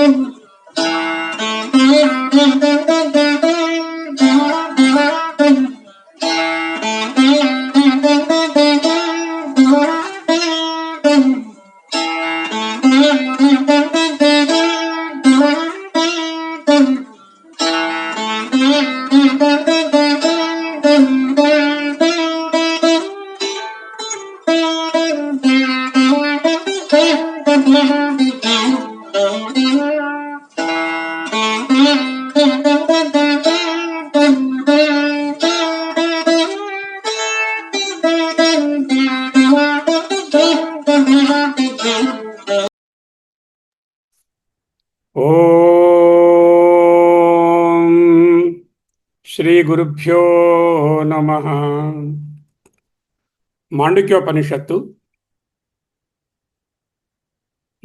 ఓం శ్రీ గురుభ్యో నమః. మాండుక్యోపనిషత్తు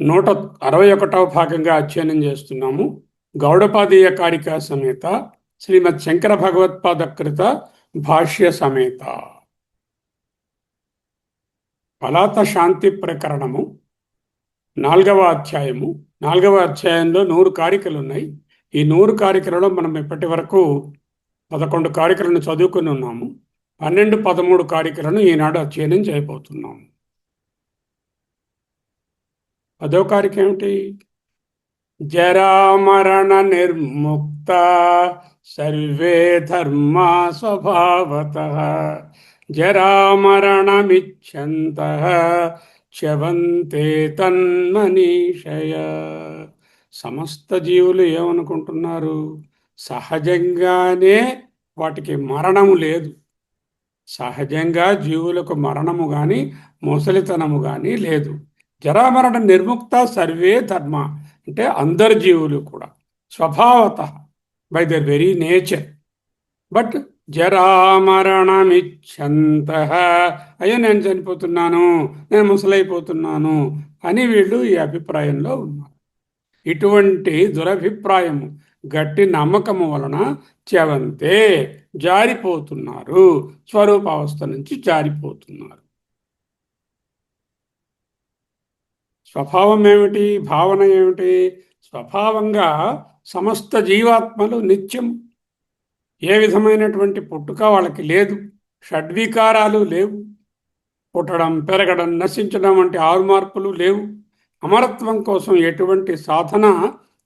161వ భాగంగా అధ్యయనం చేస్తున్నాము. గౌడపాదీయ కారికా సమేత శ్రీమద్ శంకర భగవత్పాదకృత భాష్య సమేత పలాత శాంతి ప్రకరణము 4వ అధ్యాయము. 4వ అధ్యాయంలో 100 కారికలు ఉన్నాయి. ఈ 100 కారికలలో మనం ఇప్పటి వరకు 11 కారికలను చదువుకుని ఉన్నాము. 12, 13 కారికలను ఈనాడు అధ్యయనం చేయబోతున్నాము. 10వ కారిక ఏమిటి? జరామరణ నిర్ముక్త సర్వే ధర్మా స్వభావతః జరామరణమిచ్ఛन्तః చ్యవంతే తన్మనీషయ. సమస్త జీవులు ఏమనుకుంటున్నారు? సహజంగానే వాటికి మరణము లేదు. సహజంగా జీవులకు మరణము కానీ ముసలితనము కానీ లేదు. జరామరణ నిర్ముక్త సర్వే ధర్మ అంటే అందరు జీవులు కూడా స్వభావత by their very nature. But జరామరణమిచ్ఛन्तః, అయ్యో నేను చనిపోతున్నాను, నేను ముసలైపోతున్నాను అని వీళ్ళు ఈ అభిప్రాయంలో ఉన్నారు. ఇటువంటి దురభిప్రాయము, గట్టి నమ్మకము వలన చ్యవంతే జారిపోతున్నారు, స్వరూపావస్థ నుంచి జారిపోతున్నారు. స్వభావం ఏమిటి? భావన ఏమిటి? స్వభావంగా సమస్త జీవాత్మలు నిత్యం, ఏ విధమైనటువంటి పుట్టుక వాళ్ళకి లేదు, షడ్వికారాలు లేవు, పుట్టడం, పెరగడం, నశించడం వంటి 6 మార్పులు లేవు. అమరత్వం కోసం ఎటువంటి సాధన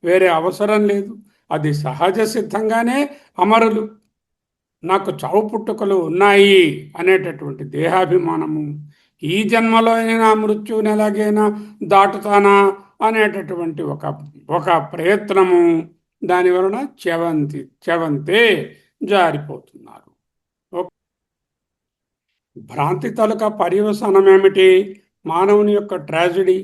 వేరే అవసరం లేదు. అది సహజ సిద్ధంగానే అమరులు. నాకు చావు పుట్టుకలు ఉన్నాయి అనేటటువంటి దేహాభిమానము, ఈ జన్మలో అయినా మృత్యువుని ఎలాగైనా దాటుతానా అనేటటువంటి ఒక ప్రయత్నము, దాని వలన చ్యవంతే జారిపోతున్నారు. భ్రాంతి తాలూకా పర్యవసానం ఏమిటి? మానవుని యొక్క ట్రాజడీ.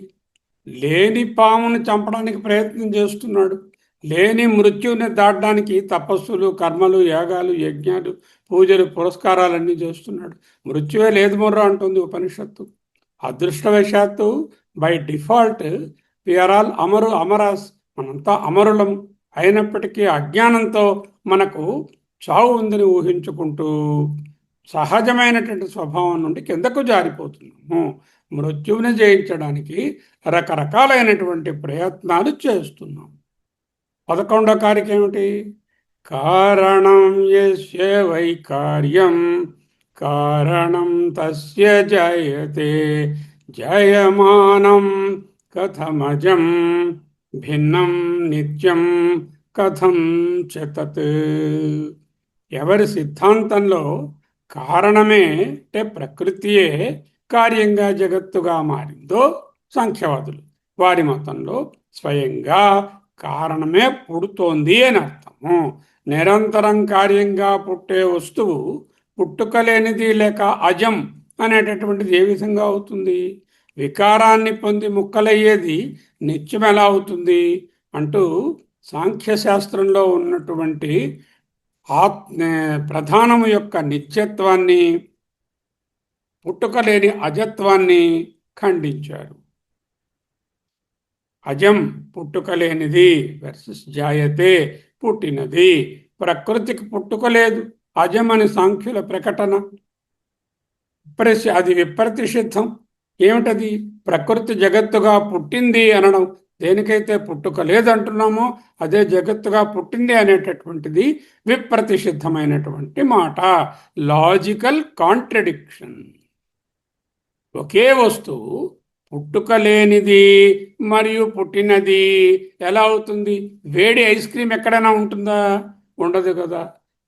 లేని పాముని చంపడానికి ప్రయత్నం చేస్తున్నాడు, లేని మృత్యువుని దాటడానికి తపస్సులు, కర్మలు, యాగాలు, యజ్ఞాలు, పూజలు, పురస్కారాలన్నీ చేస్తున్నాడు. మృత్యువే లేదు మొర్ర అంటుంది ఉపనిషత్తు. అదృష్టవశాత్తు బై డిఫాల్ట్ వీఆర్ ఆల్ అమరాస్, మనంతా అమరులం. అయినప్పటికీ అజ్ఞానంతో మనకు చావు ఉందని ఊహించుకుంటూ సహజమైనటువంటి స్వభావం నుండి కిందకు జారిపోతున్నాము. మృత్యువుని జయించడానికి రకరకాలైనటువంటి ప్రయత్నాలు చేస్తున్నాం. 11వ కారిక ఏమిటి? కారణం యస్య వై కార్యం కారణం తస్య జాయతే జాయమానం కథమజం భిన్నం నిత్యం కథం చ తత్. ఎవరి సిద్ధాంతంలో కారణమే అంటే ప్రకృతియే కార్యంగా జగత్తుగా మారిందో సాంఖ్యవాదులు, వారి మతంలో స్వయంగా కారణమే పుడుతోంది అని అర్థము. నిరంతరం కార్యంగా పుట్టే వస్తువు పుట్టుకలేనిది లేక అజం అనేటటువంటిది ఏ విధంగా అవుతుంది? వికారాన్ని పొంది ముక్కలయ్యేది నిత్యం ఎలా అవుతుంది అంటూ సాంఖ్యశాస్త్రంలో ఉన్నటువంటి ప్రధానము యొక్క నిత్యత్వాన్ని, పుట్టుకలేని అజత్వాన్ని ఖండించారు. అజం పుట్టుకలేనిది వర్సెస్ జాయతే పుట్టినది. ప్రకృతికి పుట్టుకలేదు, అజం అని సాంఖ్యుల ప్రకటన. అది విప్రతిషిద్ధం. ఏమిటది? ప్రకృతి జగత్తుగా పుట్టింది అనడం దేనికైతే పుట్టుక లేదంటున్నామో అదే జగత్తుగా పుట్టింది అనేటటువంటిది విప్రతిషిద్ధమైనటువంటి మాట. Logical contradiction. ఒకే వస్తువు పుట్టుక లేనిది మరియు పుట్టినది ఎలా అవుతుంది? వేడి ఐస్ క్రీమ్ ఎక్కడైనా ఉంటుందా? ఉండదు కదా.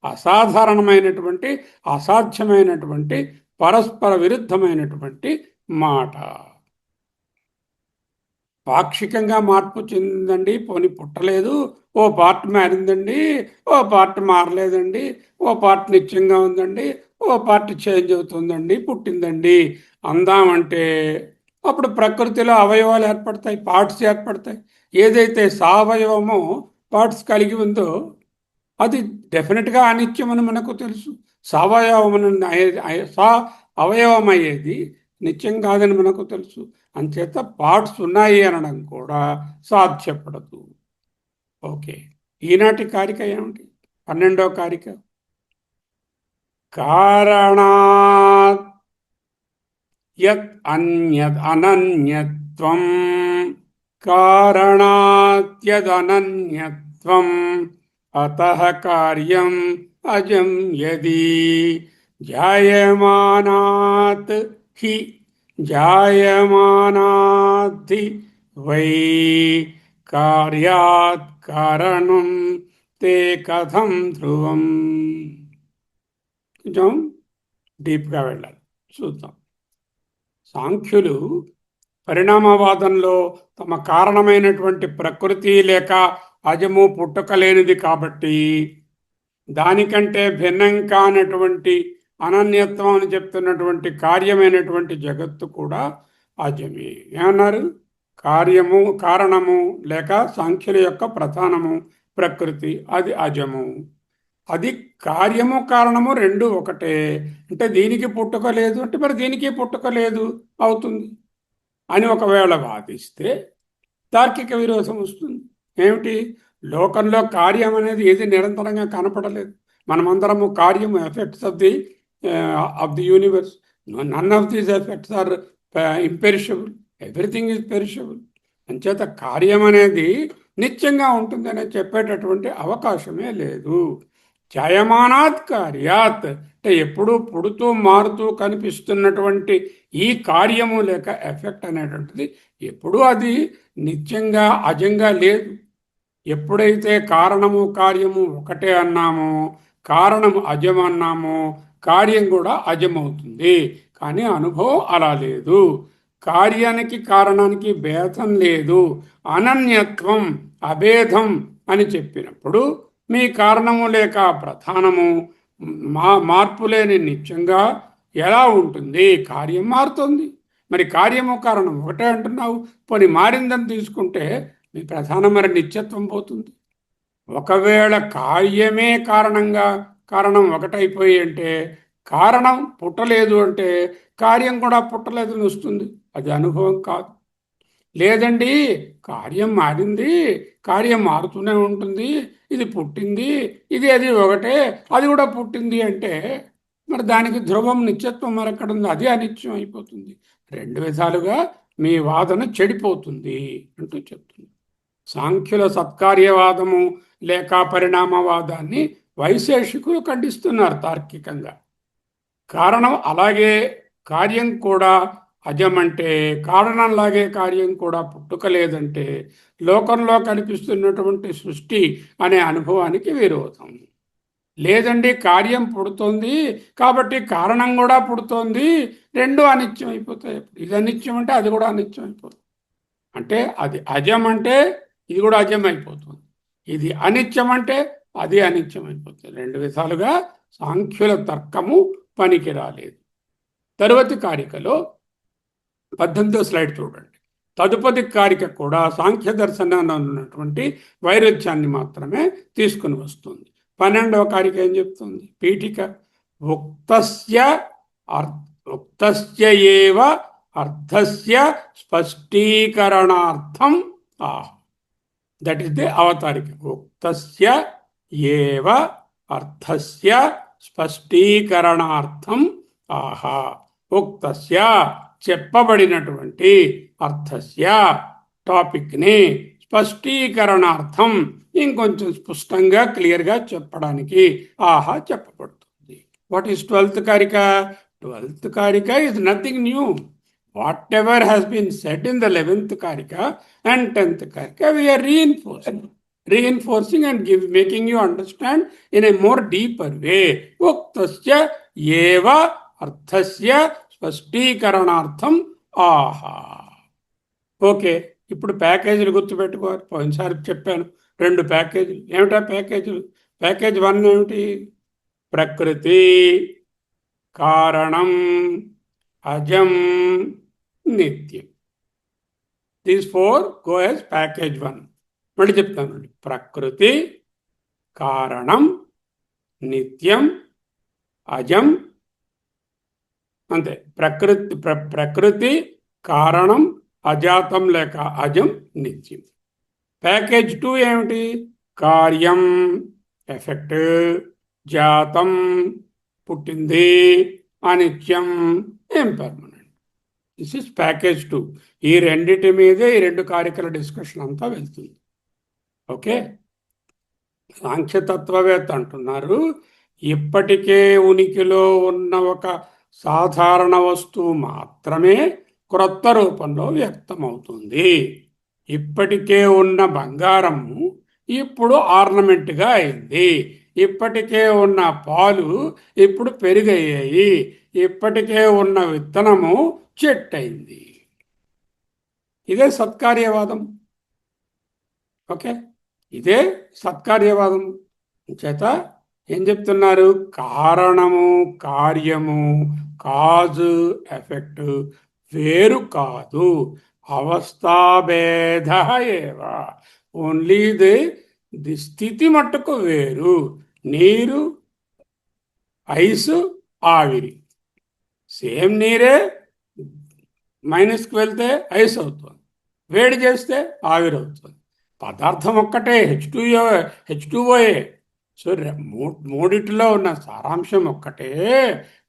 అసాధారణమైనటువంటి, అసాధ్యమైనటువంటి, పరస్పర విరుద్ధమైనటువంటి మాట. పాక్షికంగా మార్పు చెందిందండి, పోనీ పుట్టలేదు, ఓ పార్ట్ మారిందండి, ఓ పార్ట్ మారలేదండి, ఓ పార్ట్ నిత్యంగా ఉందండి, ఓ పార్ట్ చేంజ్ అవుతుందండి, పుట్టిందండి అందామంటే అప్పుడు ప్రకృతిలో అవయవాలు ఏర్పడతాయి, పార్ట్స్ ఏర్పడతాయి. ఏదైతే సావయవమో పార్ట్స్ కలిగి ఉందో అది డెఫినెట్గా అనిత్యమని మనకు తెలుసు. సవయవమని సా అవయవమయ్యేది నిత్యం కాదని మనకు తెలుసు. అంచేత పార్ట్స్ ఉన్నాయి అనడం కూడా సాధ్యపడదు. ఓకే, ఈనాటి కారిక ఏమిటి? 12వ కారిక. కారణాత్ యత్ అన్యద్ అనన్యత్వం, కారణాత్యదనన్యత్వం అతః కార్యం అజం యది జాయమానాత్ హి జాయమానాద్ధి వై కార్యాత్ కారణం తే కథం ధ్రువం. కొంచెం డీప్గా వెళ్ళాలి, చూద్దాం. సాంఖ్యులు పరిణామవాదంలో తమ కారణమైనటువంటి ప్రకృతి లేక అజము పుట్టుక లేనిది కాబట్టి దానికంటే భిన్నం కానటువంటి అనన్యత్వం అని చెప్తున్నటువంటి కార్యమైనటువంటి జగత్తు కూడా అజమే. ఏమన్నారు? కార్యము కారణము లేక సాంఖ్యుల యొక్క ప్రధానము ప్రకృతి, అది అజము. అది కార్యము కారణము రెండు ఒకటే. అంటే దీనికి పుట్టుక లేదు అంటే మరి దీనికి పుట్టుక లేదు అవుతుంది అని ఒకవేళ వాదిస్తే తార్కిక విరోధం వస్తుంది. ఏమిటి? లోకంలో కార్యం అనేది ఏది నిరంతరంగా కనపడలేదు. మనమందరము కార్యము effects of the universe. None of these effects are imperishable, everything is perishable. అంచేత కార్యం అనేది నిత్యంగా ఉంటుందని చెప్పేటటువంటి అవకాశమే లేదు. జాయమానాత్ కార్యాత్ అంటే ఎప్పుడూ పుడుతూ మారుతూ కనిపిస్తున్నటువంటి ఈ కార్యము లేక ఎఫెక్ట్ అనేటువంటిది ఎప్పుడూ అది నిత్యంగా అజంగా లేదు. ఎప్పుడైతే కారణము కార్యము ఒకటే అన్నామో, కారణము అజం అన్నామో, కార్యం కూడా అజమవుతుంది. కానీ అనుభవం అలా లేదు. కార్యానికి కారణానికి భేదం లేదు, అనన్యత్వం, అభేదం అని చెప్పినప్పుడు మీ కారణము లేక ప్రధానము మార్పు లేని నిత్యంగా ఎలా ఉంటుంది? కార్యం మారుతుంది. మరి కార్యము కారణం ఒకటే అంటున్నావు, పోనీ మారిందని తీసుకుంటే మీ ప్రధానం మరి నిత్యత్వం పోతుంది. ఒకవేళ కార్యమే కారణంగా కారణం ఒకటైపోయి అంటే కారణం పుట్టలేదు అంటే కార్యం కూడా పుట్టలేదని వస్తుంది. అది అనుభవం కాదు. లేదండి, కార్యం మారింది, కార్యం మారుతూనే ఉంటుంది, ఇది పుట్టింది, ఇది అది ఒకటే, అది కూడా పుట్టింది అంటే మరి దానికి ధ్రువం నిత్యత్వం మరెక్కడుంది? అది అనిత్యం అయిపోతుంది. రెండు విధాలుగా మీ వాదన చెడిపోతుంది అంటూ చెప్తుంది. సాంఖ్యుల సత్కార్యవాదము లేక పరిణామవాదాన్ని వైశేషికులు ఖండిస్తున్నారు తార్కికంగా. కారణం అలాగే కార్యం కూడా అజమంటే, కారణంలాగే కార్యం కూడా పుట్టుక లేదంటే లోకంలో కనిపిస్తున్నటువంటి సృష్టి అనే అనుభవానికి విరోధం. లేదండి, కార్యం పుడుతోంది కాబట్టి కారణం కూడా పుడుతోంది, రెండు అనిత్యం అయిపోతాయి. ఇది అనిత్యం అంటే అది కూడా అనిత్యం అయిపోతుంది. అంటే అది అజం అంటే ఇది కూడా అజం అయిపోతుంది, ఇది అనిత్యం అంటే అది అనిత్యం అయిపోతుంది. రెండు విధాలుగా సాంఖ్యుల తర్కము పనికి రాలేదు. తరువాతి కారికలో 18వ స్లైడ్ చూడండి. తదుపరి కారిక కూడా సాంఖ్య దర్శనంలో ఉన్నటువంటి వైరుధ్యాన్ని మాత్రమే తీసుకుని వస్తుంది. 12వ కారిక ఏం చెప్తుంది? పీఠిక ఉక్తస్య ఏవ అర్థస్య స్పష్టీకరణార్థం ఆహ. దట్ ఈస్ ది అవతారిక. ఉక్తస్య ఏవ అర్థస్య స్పష్టీకరణార్థం ఆహ. ఉక్తస్య చెప్పబడినటువంటి, అర్థస్య టాపిక్ని స్పష్టీకరణార్థం ఇంకొంచెం స్పష్టంగా క్లియర్గా చెప్పడానికి ఆహా చెప్పబడుతుంది. వాట్ ఈస్ 12th కారిక? 12th కారిక is nothing new. Whatever has been said in the 11th karika and 10th karika, we are reinforcing and making you understand in a more deeper way. Uktasya eva arthasya spashtikaranartham aha. Okay, ఇప్పుడు ప్యాకేజీలు గుర్తుపెట్టుకోవాలి. పోయినసారి చెప్పాను 2 ప్యాకేజీలు. ఏమిటా ప్యాకేజీలు? Package 1 ఏమిటి? ప్రకృతి, కారణం, అజం, నిత్యం. These 4 go as package 1. మళ్ళీ చెప్తానండి. ప్రకృతి, కారణం, నిత్యం, అజం, అంతే. ప్రకృతి, కారణం, అజాతం లేక అజం, నిత్యం. ప్యాకేజ్ 2 ఏమిటి? కార్యం, ఎఫెక్ట్, జాతం, పుట్టింది, అనిత్యం, ఇంపర్మనెంట్. This is package 2. ఈ రెండిటి మీదే ఈ 2 కారికల డిస్కషన్ అంతా వెళ్తుంది. ఓకే, సాంఖ్యతత్వవేత్త అంటున్నారు, ఇప్పటికే ఉనికిలో ఉన్న ఒక సాధారణ వస్తువు మాత్రమే క్రొత్త రూపంలో వ్యక్తమవుతుంది. ఇప్పటికే ఉన్న బంగారము ఇప్పుడు ఆర్నమెంట్గా అయింది. ఇప్పటికే ఉన్న పాలు ఇప్పుడు పెరుగయ్యాయి. ఇప్పటికే ఉన్న విత్తనము చెట్టు అయింది. ఇదే సత్కార్యవాదం. ఓకే, ఇదే సత్కార్యవాదం. చేత ఏం చెప్తున్నారు? కారణము, కార్యము, కాజు, ఎఫెక్ట్ వేరు కాదు. అవస్థాభేద ఏవా. ఓన్లీ ది స్థితి మట్టుకు వేరు. నీరు, ఐసు, ఆవిరి. సేమ్ నీరే మైనస్కి వెళ్తే ఐస్ అవుతుంది, వేడి చేస్తే ఆవిరి అవుతుంది. పదార్థం ఒక్కటే, H2Oఏ. సో మూడిటిలో ఉన్న సారాంశం ఒక్కటే,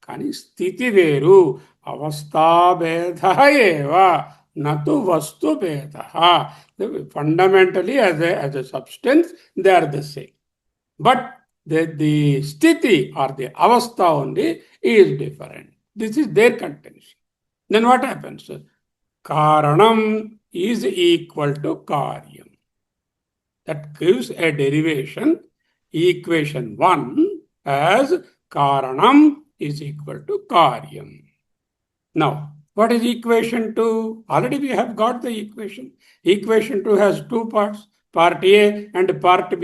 కానీ స్థితి వేరు. అవస్థాభేద ఏవా నతు వస్తు భేద. Fundamentally as a substance they are the same, but the స్థితి ఆర్ ది అవస్థ only is different. This is their contention. Then what happens? Karanam is equal to Karyam. That gives a derivation, equation 1, as Karanam is equal to Karyam. Now, what is equation 2? Already we have got the equation. Equation 2 has 2 parts, part A and part B.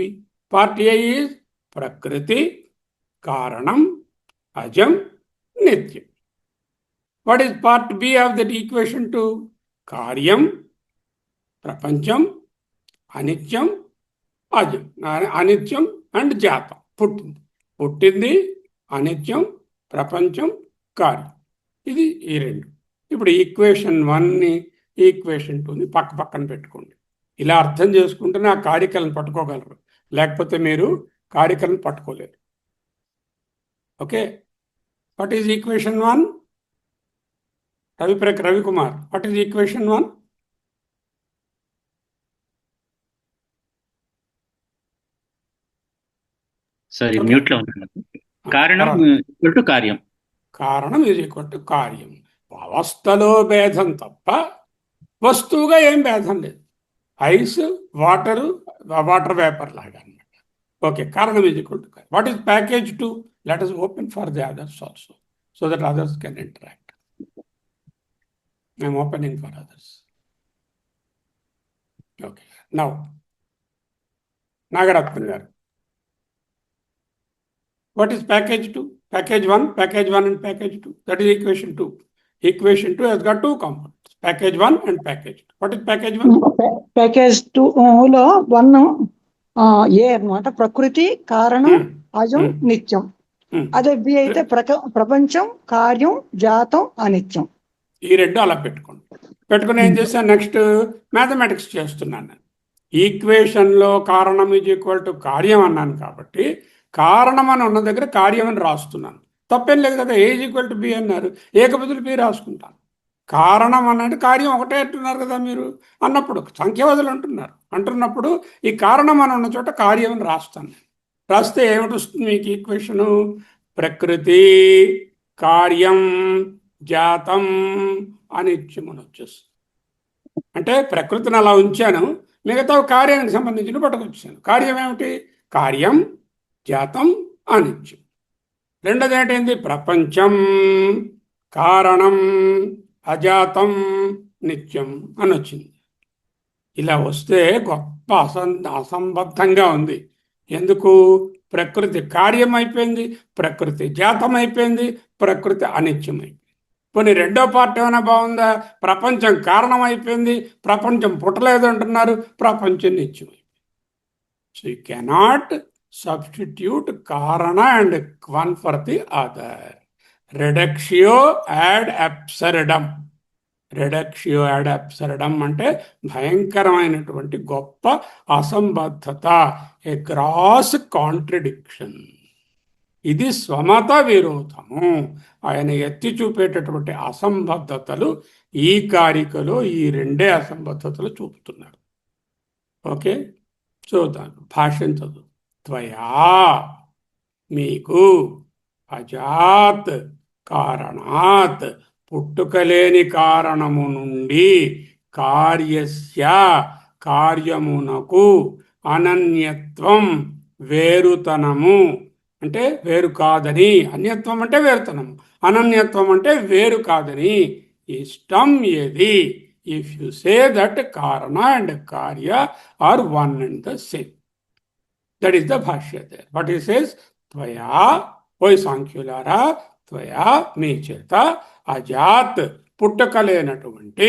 Part A is Prakriti, Karanam, Ajam, Nityam. What is part B of that equation 2? Karyam, Prapancham, Anityam, Ajam. Anityam and Jatam. పుట్టింది, అనిత్యం, ప్రపంచం, కార్యం. ఇది ఈ 2. ఇప్పుడు equation 1ని, equation 2ని పక్కన పెట్టుకోండి. ఇలా అర్థం చేసుకుంటేనే ఆ కారికలను పట్టుకోగలరు, లేకపోతే మీరు కారికలను పట్టుకోలేరు. Okay, what is equation 1? Ravikumar, what is equation 1? Sorry, mute లో ఉన్నాను. కారణం ఈక్వల్ టు కార్యం. కారణం ఈజ్ ఈక్వల్ టు కార్యం. అవస్థలో భేదం తప్ప వస్తువుగా ఏం భేదం లేదు. ఐస్, వాటర్ వేపర్ లాగా అనమాట. ఓకే, కారణం ఈజ్ ఈక్వల్ టు కార్యం. What is package 2? Let us open for the others also, so that others can interact. I'm opening for others. Okay. Now, Nagarathan garu. What is package 2? Package 1 and package 2. That is equation 2. Equation 2 has got 2 components, package 1 and package 2. What is package 1? Package 2 లో 1 ఏ అన్నమాట, ప్రకృతి, కారణం, అజం, నిత్యం. అదే B అయితే ప్రపంచం, కార్యం, జాతం, అనిత్యం. ఈ 2 అలా పెట్టుకుని ఏం చేస్తాను? నెక్స్ట్ మ్యాథమెటిక్స్ చేస్తున్నాను. ఈక్వేషన్లో కారణం ఈజ్ ఈక్వల్ టు కార్యం అన్నాను కాబట్టి కారణం అని ఉన్న దగ్గర కార్యం అని రాస్తున్నాను. తప్పేం లేదు కదా. ఏ ఈజ్ ఈక్వల్ టు బి అన్నారు, ఏక బదులు బి రాసుకుంటాను. కారణం అన్నట్టు కార్యం ఒకటే అంటున్నారు కదా మీరు. అన్నప్పుడు సంఖ్యావదులు అంటున్నప్పుడు ఈ కారణం అని ఉన్న చోట కార్యం అని రాస్తాను. రాస్తే ఏమిటి వస్తుంది మీకు ఈక్వేషను? ప్రకృతి కార్యం జాతం అనిత్యమని వచ్చేస్తుంది. అంటే ప్రకృతిని అలా ఉంచాను, మిగతా కార్యానికి సంబంధించిన పట్టుకొచ్చాను. కార్యం ఏమిటి? కార్యం జాతం అనిత్యం. రెండోది ఏంటైంది? ప్రపంచం కారణం అజాతం నిత్యం అని వచ్చింది. ఇలా వస్తే గొప్ప అసంబద్ధంగా ఉంది. ఎందుకు? ప్రకృతి కార్యం అయిపోయింది, ప్రకృతి జాతం అయిపోయింది, ప్రకృతి అనిత్యం అయిపోయింది. కొన్ని రెండో పార్ట్ ఏమైనా బాగుందా? ప్రపంచం కారణం అయిపోయింది, ప్రపంచం పుట్టలేదు అంటున్నారు, ప్రపంచం నిత్యం అయిపోయింది. సో యూ కెనాట్ సబ్స్టిట్యూట్ కారణ and one for the other. Reductio ad absurdum. Reductio ad absurdum అంటే భయంకరమైనటువంటి గొప్ప అసంబద్ధత, ఏ గ్రాస్ కాంట్రడిక్షన్. ఇది స్వమత విరోధము. ఆయన ఎత్తి చూపేటటువంటి అసంబద్ధతలు ఈ కారికలో ఈ రెండే అసంబద్ధతలు చూపుతున్నారు. ఓకే, చూద్దాం. భాష్యం చదువు. త్వయా మీకు, అజాత్ కారణాత్ పుట్టుకలేని కారణము నుండి, కార్యస్య కార్యమునకు, అనన్యత్వం వేరుతనము అంటే వేరు కాదని, అన్యత్వం అంటే వేరుతనము, అనన్యత్వం అంటే వేరు కాదని ఇష్టం ఏది. ఇఫ్ యు సే దట్ కారణ అండ్ కార్య are one and the same, that is the భాష్య దేర్. What he says? త్వయా, ఓయ్ సాంఖ్యులారా, త్వయా మీ చేత, అజాత్ పుట్టకలేనటువంటి,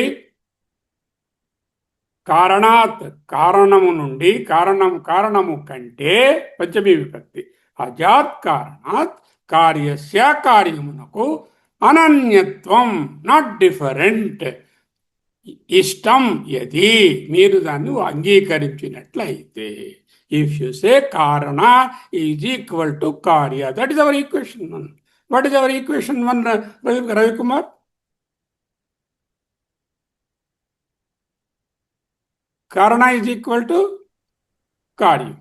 కారణాత్ కారణము నుండి, కారణము కంటే పంచమీ విభక్తి, అజాత్ కారణాత్ కార్యస్య కార్యమునకు, అనన్యత్వం నాట్ డిఫరెంట్, ఇష్టం యది మీరు దాన్ని అంగీకరించినట్లయితే. ఇఫ్ యు సే కారణ ఈజ్ ఈక్వల్ టు కార్య, that is our equation 1. What is our equation 1, Ravikumar? కారణ ఈజ్ ఈక్వల్ టు కార్యం.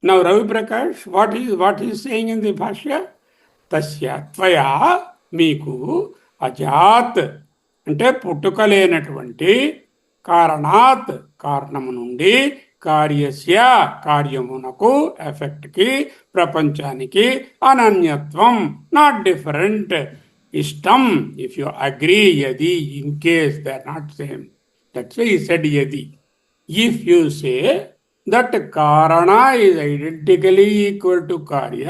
Now Ravi Prakash, what is saying in the భాష్య? తస్య త్వయా మీకు, అజాత్ అంటే పుట్టుకలేనటువంటి, కారణాత్ కారణము నుండి, కార్యస్య కార్యమునకు ఎఫెక్ట్కి, ప్రపంచానికి, అనన్యత్వం నాట్ డిఫరెంట్, ఇష్టం ఇఫ్ యు అగ్రీ, యది in case they are not same, that's why he said యది. ఇఫ్ యు సే దట్ కారణ ఈజ్ ఐడెంటికలీ ఈక్వల్ టు కార్య,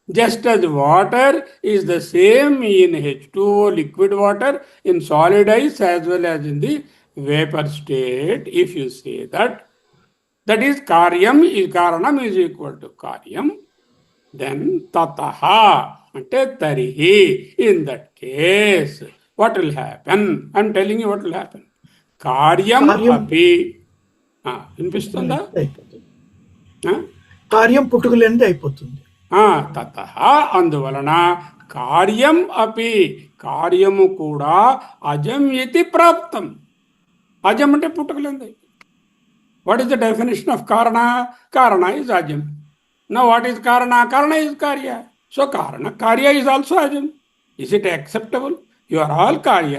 just as water is the same in H2O liquid water, in solid ice as well as in the vapor state, if you say that is karyam is karanam is equal to karyam, then tataha ante tarihi, in that case what will happen? I'm telling you what will happen. Karyam api వినిపిస్తుందా? కార్యం పుట్టుకలేనిది అయిపోతుంది. తతః అందువలన, కార్యం అపి కార్యము కూడా, అజం ఇతి ప్రాప్తం. అజం అంటే పుట్టుకలేంది. What is the definition of కారణ? కారణ ఈజ్ అజం. నౌ వాట్ ఈస్ కారణ? కారణ ఈజ్ కార్య. సో కారణ కార్య ఈజ్ ఆల్సో అజం. Is it acceptable? You are all కార్య.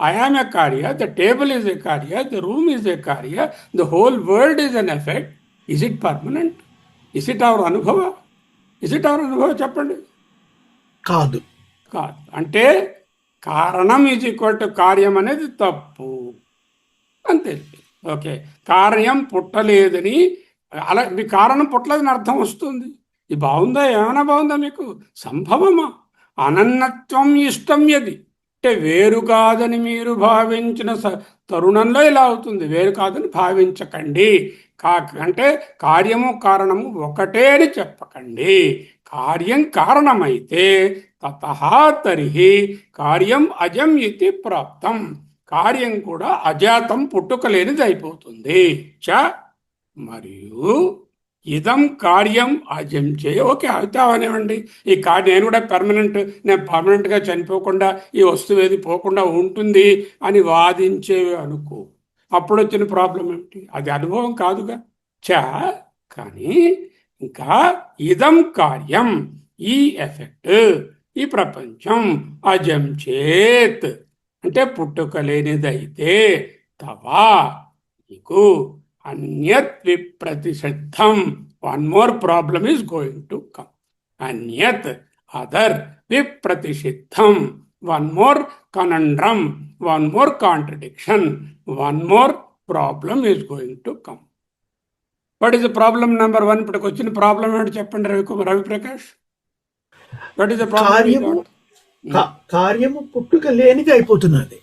I am a karya, the table is a karya, the room is a karya, the whole world is an effect. Is it permanent? Is it our anubhava? Is it our anubhava? చెప్పండి. కాదు. అంటే కారణం is equal to కార్యం అనేది తప్పు అంతే. Okay, కార్యం పుట్టలేదని, అలా మీ కారణం పుట్టలేదని అర్థం వస్తుంది. ఇది బాగుందా? ఏమైనా బాగుందా మీకు? సంభవమా? అనన్నత్వం ఇష్టం యది అంటే వేరు కాదని మీరు భావించిన తరుణంలో ఇలా అవుతుంది. వేరు కాదని భావించకండి. అంటే కార్యము కారణము ఒకటే అని చెప్పకండి. కార్యం కారణమైతే తతః తరిహి కార్యం అజం ఇతి ప్రాప్తం. కార్యం కూడా అజాతం పుట్టుకలేనిది అయిపోతుంది. చ మరియు ఇదం కార్యం అజంచే. ఓకే, అయితే అవనివ్వండి. ఈ నేను కూడా నేను పర్మనెంట్గా చనిపోకుండా ఈ వస్తువు ఏది పోకుండా ఉంటుంది అని వాదించేవి అనుకో. అప్పుడు వచ్చిన ప్రాబ్లం ఏమిటి? అది అనుభవం కాదుగా. చా కానీ ఇంకా ఇదం కార్యం, ఈ ఎఫెక్ట్, ఈ ప్రపంచం అజం చేత్ అంటే పుట్టుక లేనిదైతే తవా నీకు అన్యత్ విప్రతిషిద్ధం. One more problem is going to come. అన్యత్ అదర్ విప్రతిషిద్ధం. One more conundrum, one more contradiction, one more problem is going to come. What is the problem number 1? ఇప్పటికి వచ్చిన ప్రాబ్లం ఏంటో చెప్పండి Raviprakash. What is the problem? కార్యము పుట్టుక లేనిది అయిపోతున్నది.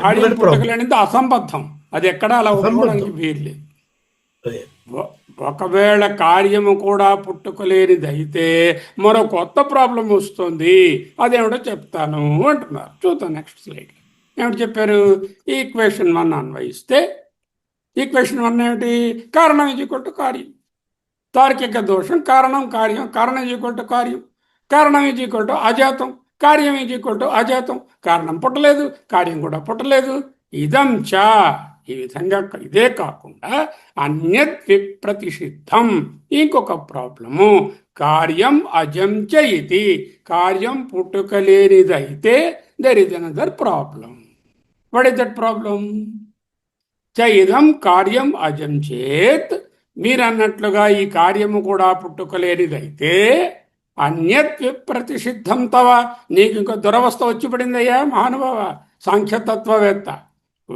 కార్యం పుట్టుక లేనిది అసంబద్ధం. అది ఎక్కడా అలా ఒప్పుకోవడానికి వీల్లేదు. ఒకవేళ కార్యము కూడా పుట్టుకలేనిది అయితే మరో కొత్త ప్రాబ్లం వస్తుంది. అదేమిటో చెప్తాను అంటున్నారు. చూద్దాం నెక్స్ట్ స్లైడ్. ఏమిటి చెప్పారు? ఈక్వేషన్ 1 అన్వయిస్తే ఈక్వేషన్ 1 ఏమిటి? కారణం ఈక్వల్ టు కార్యం. తార్కిక దోషం. కారణం కార్యం, కారణం ఈక్వల్ టు కార్యం, కారణం ఈక్వల్ టు అజాతం, కార్యం ఈక్వల్ టు అజాతం. కారణం పుట్టలేదు, కార్యం కూడా పుట్టలేదు. ఇదం చా, ఈ విధంగా ఇదే కాకుండా అన్యత్ విప్రతిషిద్ధం, ఇంకొక ప్రాబ్లము. కార్యం అజం చ ఇతి, కార్యం పుట్టుకలేనిదైతే there is another problem. What is that problem? చ ఇదం కార్యం అజం చేత్, మీరన్నట్లుగా ఈ కార్యము కూడా పుట్టుకలేనిదైతే అన్యత్ విప్రతిషిద్ధం తవ, నీకు ఇంకో దురవస్థ వచ్చి పడిందయ్యా మహానుభావ సాంఖ్యతత్వవేత్త.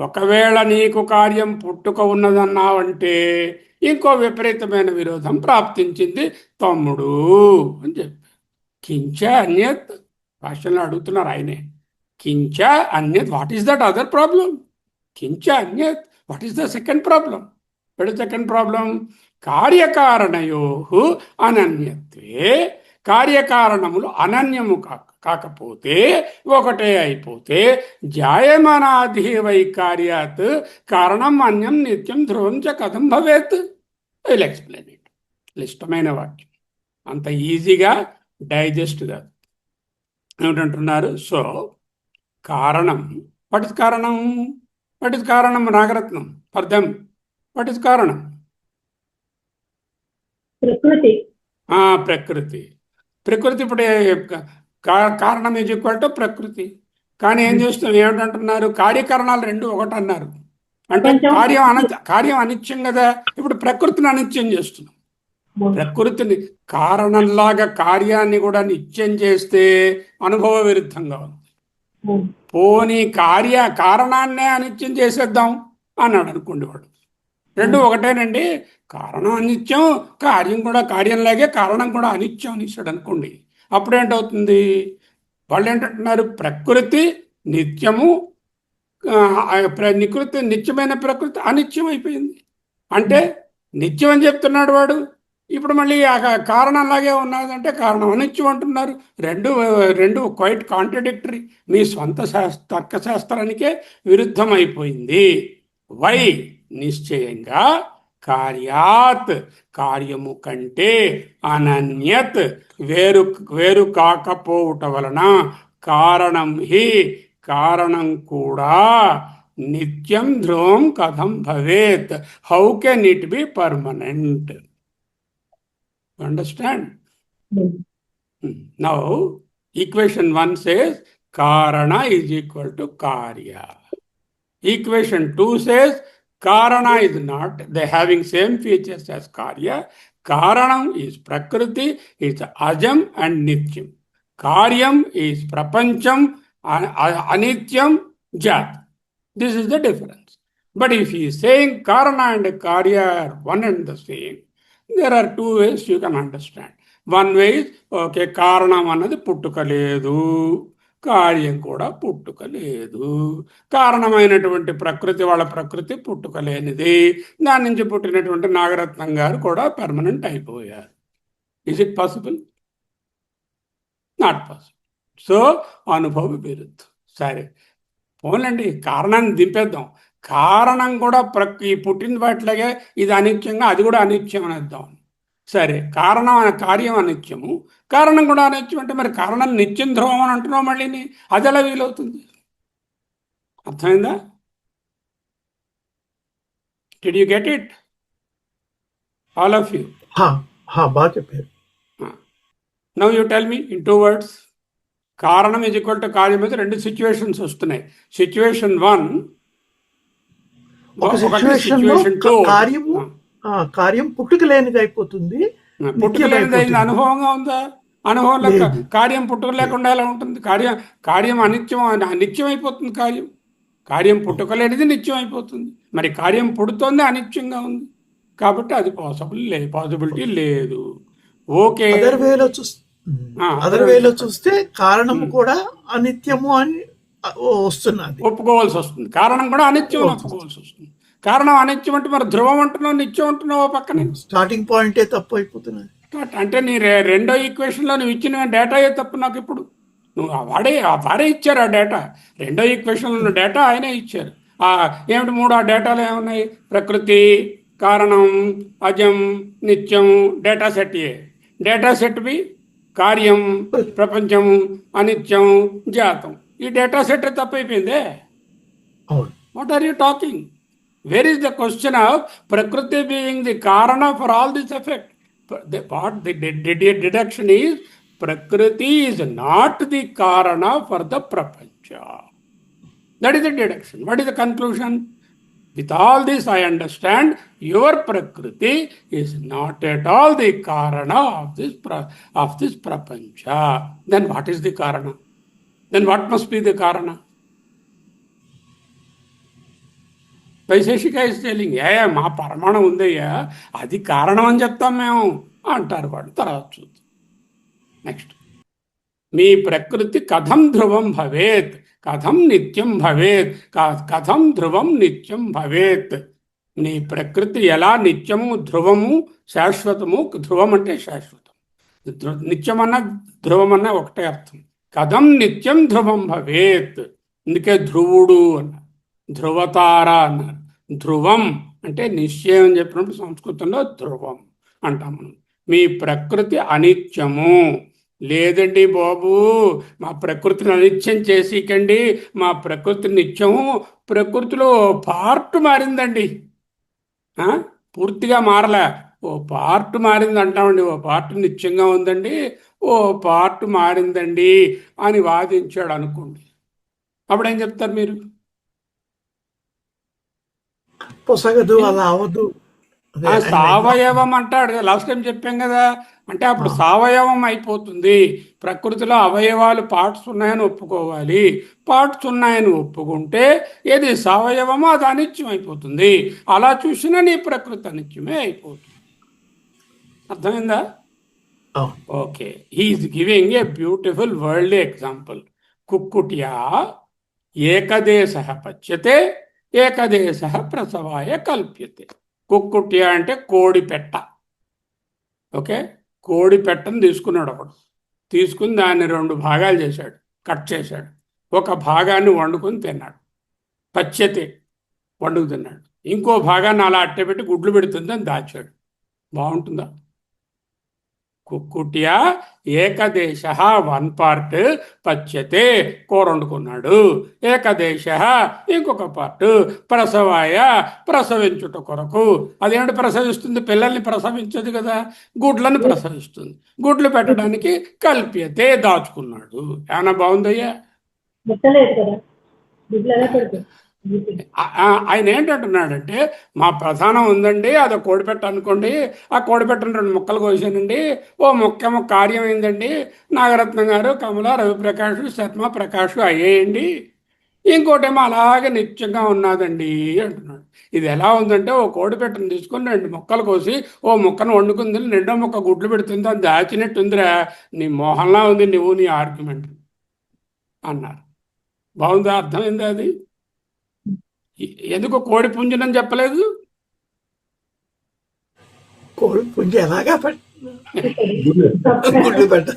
ఒకవేళ నీకు కార్యం పుట్టుక ఉన్నదన్నావంటే ఇంకో విపరీతమైన విరోధం ప్రాప్తించింది తమ్ముడు అని చెప్పి. కించ అన్యత్, భాషలో అడుగుతున్నారు ఆయనే. కించ అన్యత్, what is that other problem? కించ అన్యత్, what is the second problem? What is second problem? కార్యకారణయో అనన్యత్వే, కార్యకారణములు అనన్యము కాకపోతే ఒకటే అయిపోతే జాయమానాది వై కార్యాత్ కారణం అన్యం నిత్యం ధ్రువం చ కథం భవేత్. Will explain it. ఇష్టమైన వాక్యం, అంత ఈజీగా డైజెస్ట్ కాదు. ఏమిటంటున్నారు? సో కారణం, వాట్ ఇస్ కారణం? వాట్ ఇస్ కారణం? Nagaratnam for them, what is కారణం? ప్రకృతి. ప్రకృతి. ప్రకృతి ఇప్పుడు కారణం ఈజ్ ఈక్వల్ టు ప్రకృతి. కానీ ఏం చేస్తున్నాం? ఏమిటంటున్నారు? కార్యకరణాలు రెండు ఒకటి అన్నారు. అంటే కార్యం అనిత్యం కదా. ఇప్పుడు ప్రకృతిని అనిత్యం చేస్తున్నాం. ప్రకృతిని కారణంలాగా కార్యాన్ని కూడా నిత్యం చేస్తే అనుభవ విరుద్ధంగా ఉంది. పోనీ కారణాన్నే అనిత్యం చేసేద్దాం అన్నాడు అనుకోండి వాడు. రెండు ఒకటేనండి. కారణం అనిత్యం, కార్యం కూడా కార్యంలాగే కారణం కూడా అనిత్యం అనేసాడు అనుకోండి. అప్పుడేంటవుతుంది? వాళ్ళు ఏంటంటున్నారు? ప్రకృతి నిత్యము, నిత్యమైన ప్రకృతి అనిత్యం అయిపోయింది. అంటే నిత్యం అని చెప్తున్నాడు వాడు. ఇప్పుడు మళ్ళీ కారణంలాగే ఉన్నదంటే కారణం అనిత్యం అంటున్నారు. రెండు క్వైట్ కాంట్రడిక్టరీ. మీ స్వంత తర్కశాస్త్రానికే విరుద్ధం అయిపోయింది. వై? నిశ్చయంగా కార్యాత్, కార్యము కంటే, అనన్యత్ వేరు కాకపోవుట వలన, కారణం హి కారణం కూడా నిత్యం ధ్రువం కథం భవేత్. How can it be permanent? Understand? Now equation 1 says karana is equal to karya. Equation 2 says Karana is not, they having same features as Karya. Karanam is Prakriti, it's Ajam and Nityam. Karyam is Prapancham, Anityam, Jat. This is the difference. But if he is saying Karana and Karya are one and the same, there are two ways you can understand. One way is, okay, Karanam anadi puttukaledu, కార్యం కూడా పుట్టుకలేదు. కారణమైనటువంటి ప్రకృతి, వాళ్ళ ప్రకృతి పుట్టుకలేనిది. దాని నుంచి పుట్టినటువంటి నాగరత్నం గారు కూడా పర్మనెంట్ అయిపోయారు. Is it possible? Not possible. So అనుభవ విరుద్ధం. సరే పోన్లండి, కారణాన్ని దింపేద్దాం. కారణం కూడా ఈ పుట్టిన వాటిలాగే ఇది అనిత్యంగా, అది కూడా అనిత్యం అనేద్దాం. సరే, కార్యం అనిత్యము, కారణం కూడా అనిత్యం అంటే మరి కారణం నిత్యం ధ్రువం అని అంటున్నావు మళ్ళీని, అది ఎలా వీలవుతుంది? అర్థమైందా? Did you get it all of you? బాగా చెప్పారు. Now you tell me in 2 words. కారణం ఈజ్ ఈక్వల్ టు కార్యం మీద 2 సిచ్యువేషన్స్ వస్తున్నాయి. సిచ్యువేషన్ 1, ఒక సిచ్యువేషన్ లో కార్యం పుట్టుక లేనిది అయిపోతుంది. పుట్టుక లేనిది అనుభవంగా ఉందా? అనుభవం లేక కార్యం పుట్టుక లేకుండా ఎలా ఉంటుంది? కార్యం నిత్యం అయిపోతుంది. కార్యం పుట్టుక లేనిది నిత్యం అయిపోతుంది. మరి కార్యం పుడుతోంది, అనిత్యంగా ఉంది. కాబట్టి అది పాసిబిలిటీ లేదు. ఓకే, అదర్ వేలో చూస్తే కారణం కూడా అనిత్యము అని వస్తున్నది, ఒప్పుకోవాల్సి వస్తుంది. కారణం కూడా అనిత్యం ఒప్పుకోవాల్సి వస్తుంది. కారణం అనిత్యం అంటే మరి ధ్రువం అంటున్నావు, నిత్యం అంటున్నావు పక్కనే. స్టార్టింగ్ పాయింటే తప్పు అయిపోతున్నది. అంటే నీ రెండో ఈక్వేషన్లో నువ్వు ఇచ్చిన డేటాయే తప్పు. నాకు ఇప్పుడు నువ్వు వాడే ఇచ్చారు ఆ డేటా. రెండో ఈక్వేషన్లో ఉన్న డేటా ఆయనే ఇచ్చారు. ఏమిటి 3 ఆ డేటాలు ఏమున్నాయి? ప్రకృతి, కారణం, అజం, నిత్యం. Data set A. Data set B కార్యం, ప్రపంచం, అనిత్యం, జాతం. ఈ డేటా సెట్ తప్పైపోయిందే. What are you talking? Where is the question of ప్రకృతి బీయింగ్ ది కారణ for all this effect? What the deduction is, Prakriti is not the Karana for the Prapancha. That is the deduction. What is the conclusion? With all this, I understand your Prakriti is not at all the Karana of this Prapancha. Then what is the Karana? Then what must be the Karana? Vaisheshika is telling, మా పరమాణం ఉందయ్యా, అది కారణం అని చెప్తాం మేము అంటారు వాళ్ళు. తర్వాత చూద్దాం. నెక్స్ట్, మీ ప్రకృతి కథం ధ్రువం భవేత్, కథం నిత్యం భవేత్, కథం ధ్రువం నిత్యం భవేత్. నీ ప్రకృతి ఎలా నిత్యము, ధ్రువము, శాశ్వతము. ధ్రువం అంటే శాశ్వతం, నిత్యమన్నా ధ్రువమన్నా ఒకటే అర్థం. కథం నిత్యం ధ్రువం భవేత్. అందుకే ధ్రువుడు అన్నారు, ధ్రువతార అన్నారు. ధ్రువం అంటే నిశ్చయం అని చెప్పినప్పుడు సంస్కృతంలో ధ్రువం అంటాం మనం. మీ ప్రకృతి అనిత్యము. లేదండి బాబు, మా ప్రకృతిని అనిత్యం చేసికండి, మా ప్రకృతి నిత్యము. ప్రకృతిలో పార్ట్ మారిందండి, పూర్తిగా మారలే, ఓ పార్ట్ మారింది అంటామండి. ఓ పార్ట్ నిత్యంగా ఉందండి, ఓ పార్ట్ మారిందండి అని వాదించాడు అనుకోండి. అప్పుడు ఏం చెప్తారు మీరు? పొసగదు, అలా అవదు. సావయవం అంటాడు కదా, లాస్ట్ టైం చెప్పాం కదా. అంటే అప్పుడు సావయవం అయిపోతుంది. ప్రకృతిలో అవయవాలు పార్ట్స్ ఉన్నాయని ఒప్పుకోవాలి. పార్ట్స్ ఉన్నాయని ఒప్పుకుంటే ఏది సావయవమో అది అనిత్యం అయిపోతుంది. అలా చూసినా నీ ప్రకృతి అనిత్యమే అయిపోతుంది. అర్థమైందా? Okay, he is giving a beautiful world example. కుక్కుట్యా ఏకదేశ పచ్యతే, ఏకదేశ ప్రసవాయ కల్ప్యతే. కుక్కుట్య అంటే కోడి పెట్ట. ఓకే, కోడి పెట్టను తీసుకున్నాడు ఒకడు. తీసుకుని దాన్ని 2 భాగాలు చేశాడు, కట్ చేశాడు. ఒక భాగాన్ని వండుకొని తిన్నాడు, పచ్యతే వండుకు తిన్నాడు. ఇంకో భాగాన్ని అలా అట్టపెట్టి గుడ్లు పెడుతుందని దాచాడు. బాగుంటుందా? కుక్కుట్య ఏకదేశ 1 పార్ట్ పచ్యతే, కూర వండుకున్నాడు. ఏకదేశ ఇంకొక పార్ట్ ప్రసవాయ ప్రసవించుట కొరకు. అదేమిటి ప్రసవిస్తుంది? పిల్లల్ని ప్రసవించదు కదా, గుడ్లను ప్రసవిస్తుంది. గుడ్లు పెట్టడానికి కల్ప్యతే దాచుకున్నాడు. ఏమన్నా బాగుందయ్యా? ఆయన ఏంటంటున్నాడంటే, మా ప్రధానం ఉందండి, అది కోడిపెట్ట అనుకోండి, ఆ కోడిపెట్టను 2 ముక్కలు కోసానండి, ఓ ముక్కేమో కార్యం అయిందండి, నాగరత్నం గారు, కమల, రవిప్రకాష్, శర్మ ప్రకాష్ అయ్యేయండి, ఇంకోటేమో అలాగే నిత్యంగా ఉన్నదండి అంటున్నాడు. ఇది ఎలా ఉందంటే, ఓ కోడిపెట్టను తీసుకొని 2 ముక్కలు కోసి ఓ ముక్కను వండుకుంది, 2వ ముక్క గుడ్లు పెడుతుంది, అది దాచినట్టుందిరా, నీ మోహంలా ఉంది నువ్వు నీ ఆర్గ్యుమెంట్ అన్నారు. బాగుందా? అర్థమైందా? అది ఎందుకు కోడి పుంజునని చెప్పలేదు? కోడి పుంజు ఎలాగా గుడ్లు పెట్ట,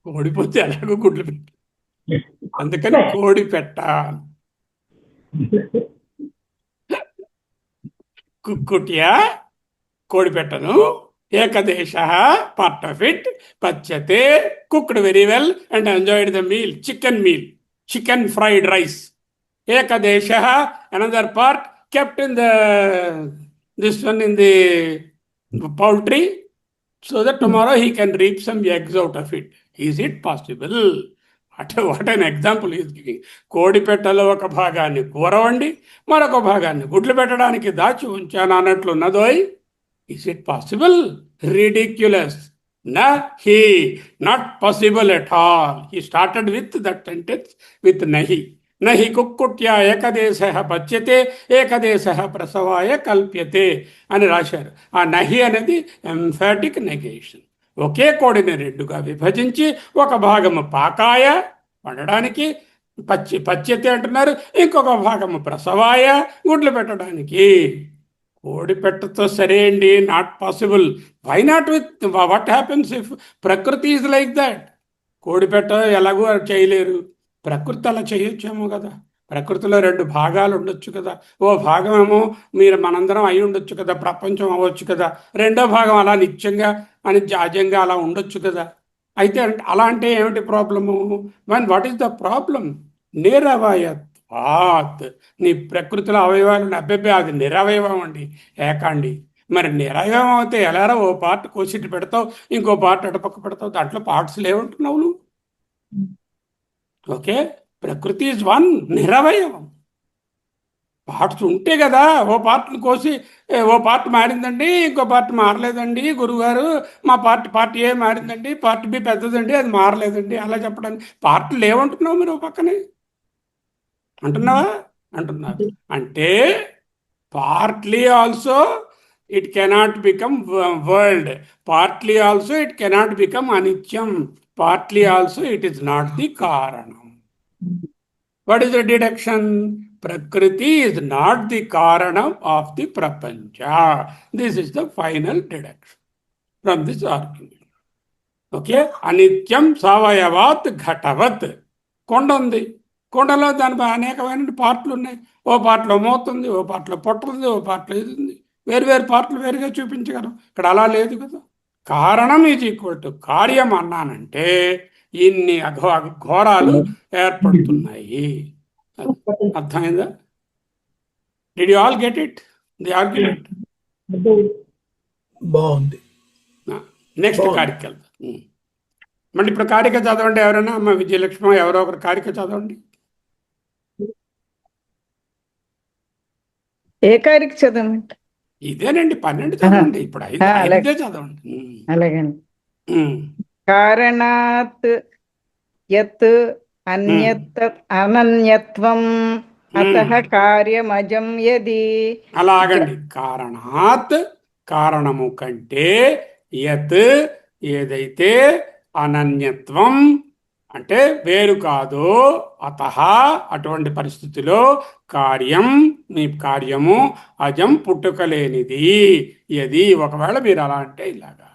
కోడి పుంజు ఎలాగో గుడ్లు పెట్ట, అందుకని కోడి పెట్ట. కుక్కుట్య కోడిపెట్టను, ఏకదేశ పార్ట్ ఆఫ్ ఇట్, పచ్యతే cooked very well and enjoyed the meal, chicken fried rice. ఏకదేశ another part kept in this one in the poultry, so that tomorrow he can reap some eggs out of it. Is it possible? What an example he is giving. కోడి పెట్టలో ఒక భాగాన్ని కూర వండి మరొక భాగాన్ని గుడ్లు పెట్టడానికి దాచి ఉంచాను అన్నట్లున్నదోయ్. Is it possible? Ridiculous. Nahi, not possible at all. He started with that sentence with nahi. నహి కుక్కుట్య ఏకదేశ పచ్యతే ఏకదేశ ప్రసవాయ కల్ప్యతే అని రాశారు. ఆ నహి అనేది ఎంఫాటిక్ నెగేషన్. ఒకే కోడిని రెండుగా విభజించి ఒక భాగము పాకాయ వండడానికి పచ్యతే అంటున్నారు, ఇంకొక భాగము ప్రసవాయ గుడ్లు పెట్టడానికి. కోడి పెట్టతో సరే అండి, not possible. Why not with what happens if ప్రకృతి ఈజ్ లైక్ దట్? కోడి పెట్ట ఎలాగో చేయలేరు, ప్రకృతి అలా చేయొచ్చేమో కదా. ప్రకృతిలో రెండు భాగాలు ఉండొచ్చు కదా. ఓ భాగమేమో మీరు మనందరం అయి ఉండొచ్చు కదా, ప్రపంచం అవ్వచ్చు కదా. రెండో భాగం అలా నిత్యంగా అని జాజ్యంగా అలా ఉండొచ్చు కదా. అయితే అలా అంటే ఏమిటి problem? What is the problem? నిరవయత్వాత్. నీ ప్రకృతిలో అవయవాలు అబ్బెబ్బే అది నిరవయవం అండి, ఏకాండి. మరి నిరవయవం అయితే ఎలారా? ఓ పార్ట్ కోసిట్టు పెడతావు, ఇంకో పార్ట్ అటుపక్క పెడతావు, దాంట్లో పార్ట్స్ లేవంటున్నావు నువ్వు. ఓకే, ప్రకృతి ఈజ్ వన్, నిరవయవం. పార్ట్స్ ఉంటే కదా. ఓ పార్ట్ని కోసి ఓ పార్ట్ మారిందండి, ఇంకో పార్ట్ మారలేదండి గురుగారు, మా పార్ట్ ఏ మారిందండి, పార్ట్ బి పెద్దదండి, అది మారలేదండి, అలా చెప్పడానికి పార్ట్లు లేవంటున్నావు మీరు పక్కనే అంటున్నావా? అంటున్నారు. అంటే partly also it cannot become world, partly also it cannot become అనిత్యం, partly also it is not the karanam. What is the deduction? Prakriti is not the karanam of the prapancha. This is the final deduction from this argument. Okay, anityam savayavat ghatavat. కొండ ఉంది, కొండలో దానిపై అనేకమైన పార్ట్లు ఉన్నాయి. ఓ పార్ట్లో మోతుంది, ఓ పార్ట్లో పొట్టుంది, ఓ పార్ట్లో ఇది ఉంది. వేరు పార్ట్లు వేరుగా చూపించగలం. ఇక్కడ అలా లేదు కదా. కారణం ఈజ్ ఈక్వల్ టు కార్యం అన్నానంటే ఇన్ని ఘోరాలు ఏర్పడుతున్నాయి. అర్థమైందా? Did you all get it? The argument బాగుంది. నెక్స్ట్ కారిక వెళ్దాం. మళ్ళీ ఇప్పుడు కారిక చదవండి ఎవరైనా. అమ్మ విజయలక్ష్మి ఎవరో ఒకరు కారిక చదవండి. ఏ కారిక చదవండి? ఇదేనండి 12 చదవండి. ఇప్పుడు 5 చదవండి. అలాగండి. కారణాత్ యత్ అన్యత్ అనన్యత్వం అతః కార్యమజం యది. అలాగండి. కారణాత్ కారణము కంటే, యత్ ఏదైతే, అనన్యత్వం అంటే వేరు కాదు, అతః అటువంటి పరిస్థితిలో, కార్యం మీ కార్యము, అజం పుట్టుకలేనిది. యది ఒకవేళ మీరు అలా అంటే ఇలాగా,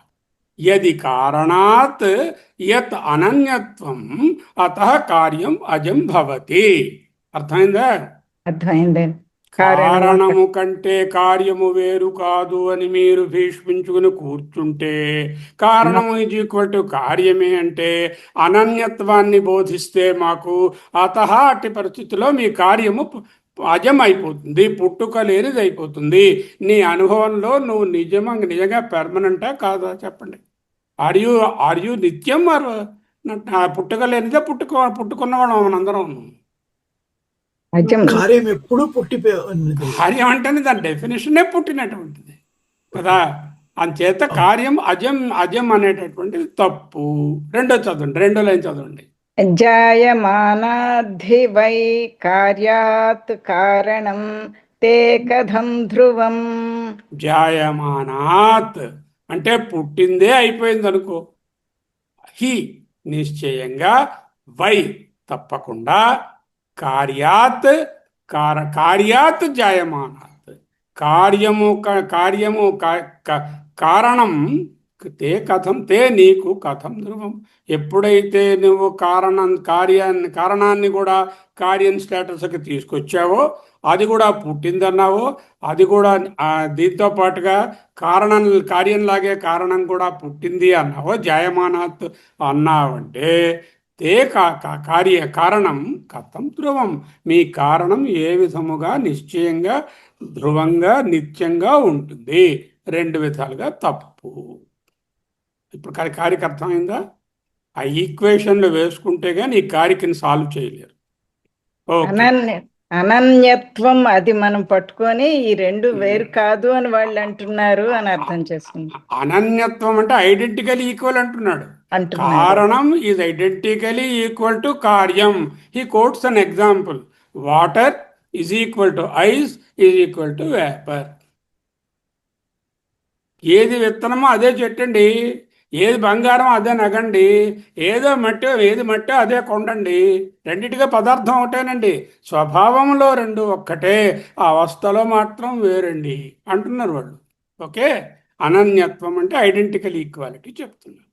యది కారణాత్ యత్ అనన్యత్వం అతః కార్యం అజం భవతి. అర్థమైందా? అర్థమైందండి. కారణము కంటే కార్యము వేరు కాదు అని మీరు భీష్మించుకుని కూర్చుంటే, కారణము ఈజ్ ఈక్వల్ టు కార్యమే అంటే అనన్యత్వాన్ని బోధిస్తే మాకు, అతః అట్టి పరిస్థితిలో మీ కార్యము అజం అయిపోతుంది, పుట్టుక లేనిది అయిపోతుంది. నీ అనుభవంలో నువ్వు నిజంగా పెర్మనెంటా కాదా చెప్పండి? ఆర్ యు నిత్యం పుట్టుక లేనిదే పుట్టుకున్నవాడు మనందరం. కార్యం ఎప్పుడు కార్యం అంటేనే దాని డెఫినేషనే పుట్టినటువంటిది కదా. అంచేత కార్యం అజం అనేటటువంటిది తప్పు. రెండో లైన్ చదవండి. జాయమానాద్ధి వై కార్యాత్ కారణం తే కథం ధ్రువం. జాయమానాత్ అంటే పుట్టిందే అయిపోయింది అనుకో. హి నిశ్చయంగా, వై తప్పకుండా, కార్యాత్ జాయమానాత్ కార్యము కారణం తే కథం తే నీకు కథం ధ్రువం. ఎప్పుడైతే నువ్వు కారణాన్ని కూడా కార్యం స్టేటస్కి తీసుకొచ్చావో అది కూడా పుట్టిందన్నావో, అది కూడా దీంతో పాటుగా కార్యంలాగే కారణం కూడా పుట్టింది అన్నావో, జాయమానాత్ అన్నావంటే తే కారణం కథం ధ్రువం, మీ కారణం ఏ విధముగా నిశ్చయంగా ధ్రువంగా నిత్యంగా ఉంటుంది, రెండు విధాలుగా తప్పు. ఇప్పుడు కార్యకి అర్థమైందా? ఆ ఈక్వేషన్లు వేసుకుంటే కానీ ఈ కార్యకిని సాల్వ్ చేయలేరు. ఓకే, అనన్యత్వం అది మనం పట్టుకొని ఈ రెండు వేరు కాదు అని వాళ్ళు అంటున్నారు అని అర్థం చేసుకుంటాం. అనన్యత్వం అంటే ఐడెంటికలీ ఈక్వల్ అంటున్నాడు. అంటున్నారు కారణం ఈజ్ ఐడెంటికలీ ఈక్వల్ టు కార్యం. He quotes an example, water is equal to ice is equal to vapour. ఏది విత్తనమో అదే చెట్టండి, ఏది బంగారం అదే నగండి, ఏది మట్టో అదే కొండండి, రెండిటిగా పదార్థం ఒకటేనండి, స్వభావంలో రెండు ఒక్కటే, ఆ అవస్థలో మాత్రం వేరండి అంటున్నారు వాళ్ళు. ఓకే, అనన్యత్వం అంటే ఐడెంటికల్ ఈక్వాలిటీ చెప్తున్నారు.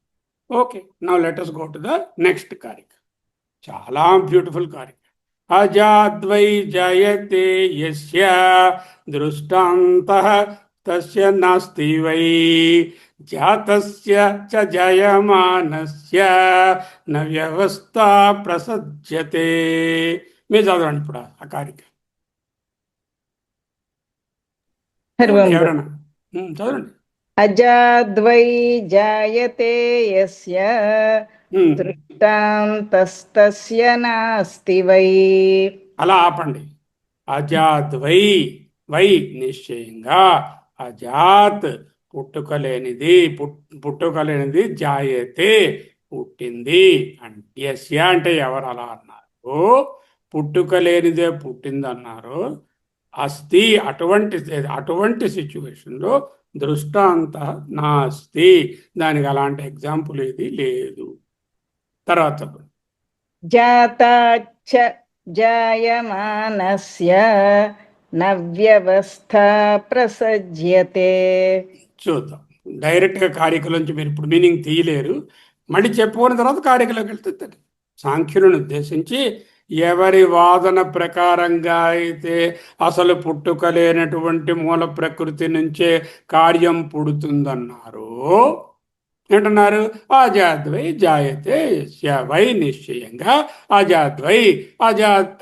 Okay, now let us go to the next కారిక. చాలా బ్యూటిఫుల్ కారిక. అజాద్వై జయతే యస్య దృష్టాంతః తస్య నాస్తి వై జాతస్య చ జయమానస్య న వ్యవస్థ ప్రసజ్యతే. మీరు చదవండి ఇప్పుడు ఆ కారిక ఎవరన్నా చదవండి. అజాద్వై జాయతే యస్య దృష్టాంతస్తస్య నాస్తి వై. అలా ఆపండి. అజాద్వై, వై నిశ్చయంగా, అజాత్ పుట్టుకలేనిది, జాయతే పుట్టింది. అంటే యస్య అంటే ఎవరు అలా అన్నారు? పుట్టుకలేనిదే పుట్టిందన్నారు. అస్తి అటువంటి సిచ్యువేషన్లో దృష్టాంత నాస్తి, దానికి అలాంటి ఎగ్జాంపుల్ ఏది లేదు. తర్వాత జాతాచ్చ జాయమానస్య నవ్యవస్థ ప్రసజ్యతే. చూద్దాం. డైరెక్ట్గా కారికలోంచి మీరు ఇప్పుడు మీనింగ్ తీయలేరు, మళ్ళీ చెప్పుకున్న తర్వాత కారికలోకి వెళ్తే సాంఖ్యులను ఉద్దేశించి ఎవరి వాదన ప్రకారంగా అయితే అసలు పుట్టుకలేనటువంటి మూల ప్రకృతి నుంచే కార్యం పుడుతుందన్నారు, ఏంటన్నారు? అజాద్వై జాయతే యస్య, వై నిశ్చయంగా అజాద్వై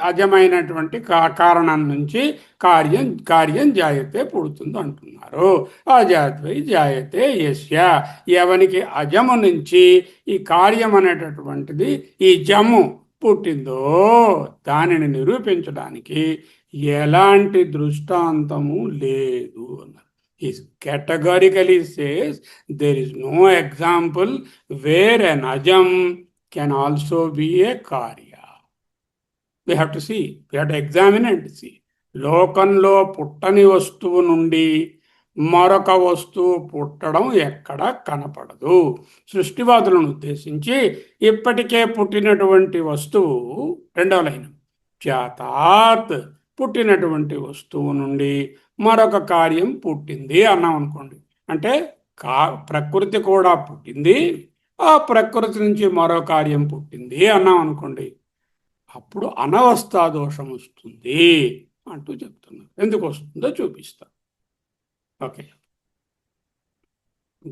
అజమైనటువంటి కారణం నుంచి కార్యం జాయతే పుడుతుంది అంటున్నారు. అజాద్వై జాయతే యస్య, ఎవనికి అజము నుంచి ఈ కార్యం అనేటటువంటిది ఈ జము పుట్టిందో దానిని నిరూపించడానికి ఎలాంటి దృష్టాంతము లేదు అన్నారు. He categorically says there is no example where an ajam can also be a karya. We have to see, we have to examine and see. లోకంలో పుట్టని వస్తువు నుండి మరొక వస్తువు పుట్టడం ఎక్కడ కనపడదు. సృష్టివాదులను ఉద్దేశించి ఇప్పటికే పుట్టినటువంటి వస్తువు, రెండవ లైన్, జాతాత్ పుట్టినటువంటి వస్తువు నుండి మరొక కార్యం పుట్టింది అన్నాం అనుకోండి. అంటే ప్రకృతి కూడా పుట్టింది, ఆ ప్రకృతి నుంచి మరో కార్యం పుట్టింది అన్నాం అనుకోండి, అప్పుడు అనవస్థా దోషం వస్తుంది అంటూ చెప్తున్నారు. ఎందుకు వస్తుందో చూపిస్తా. ఓకే,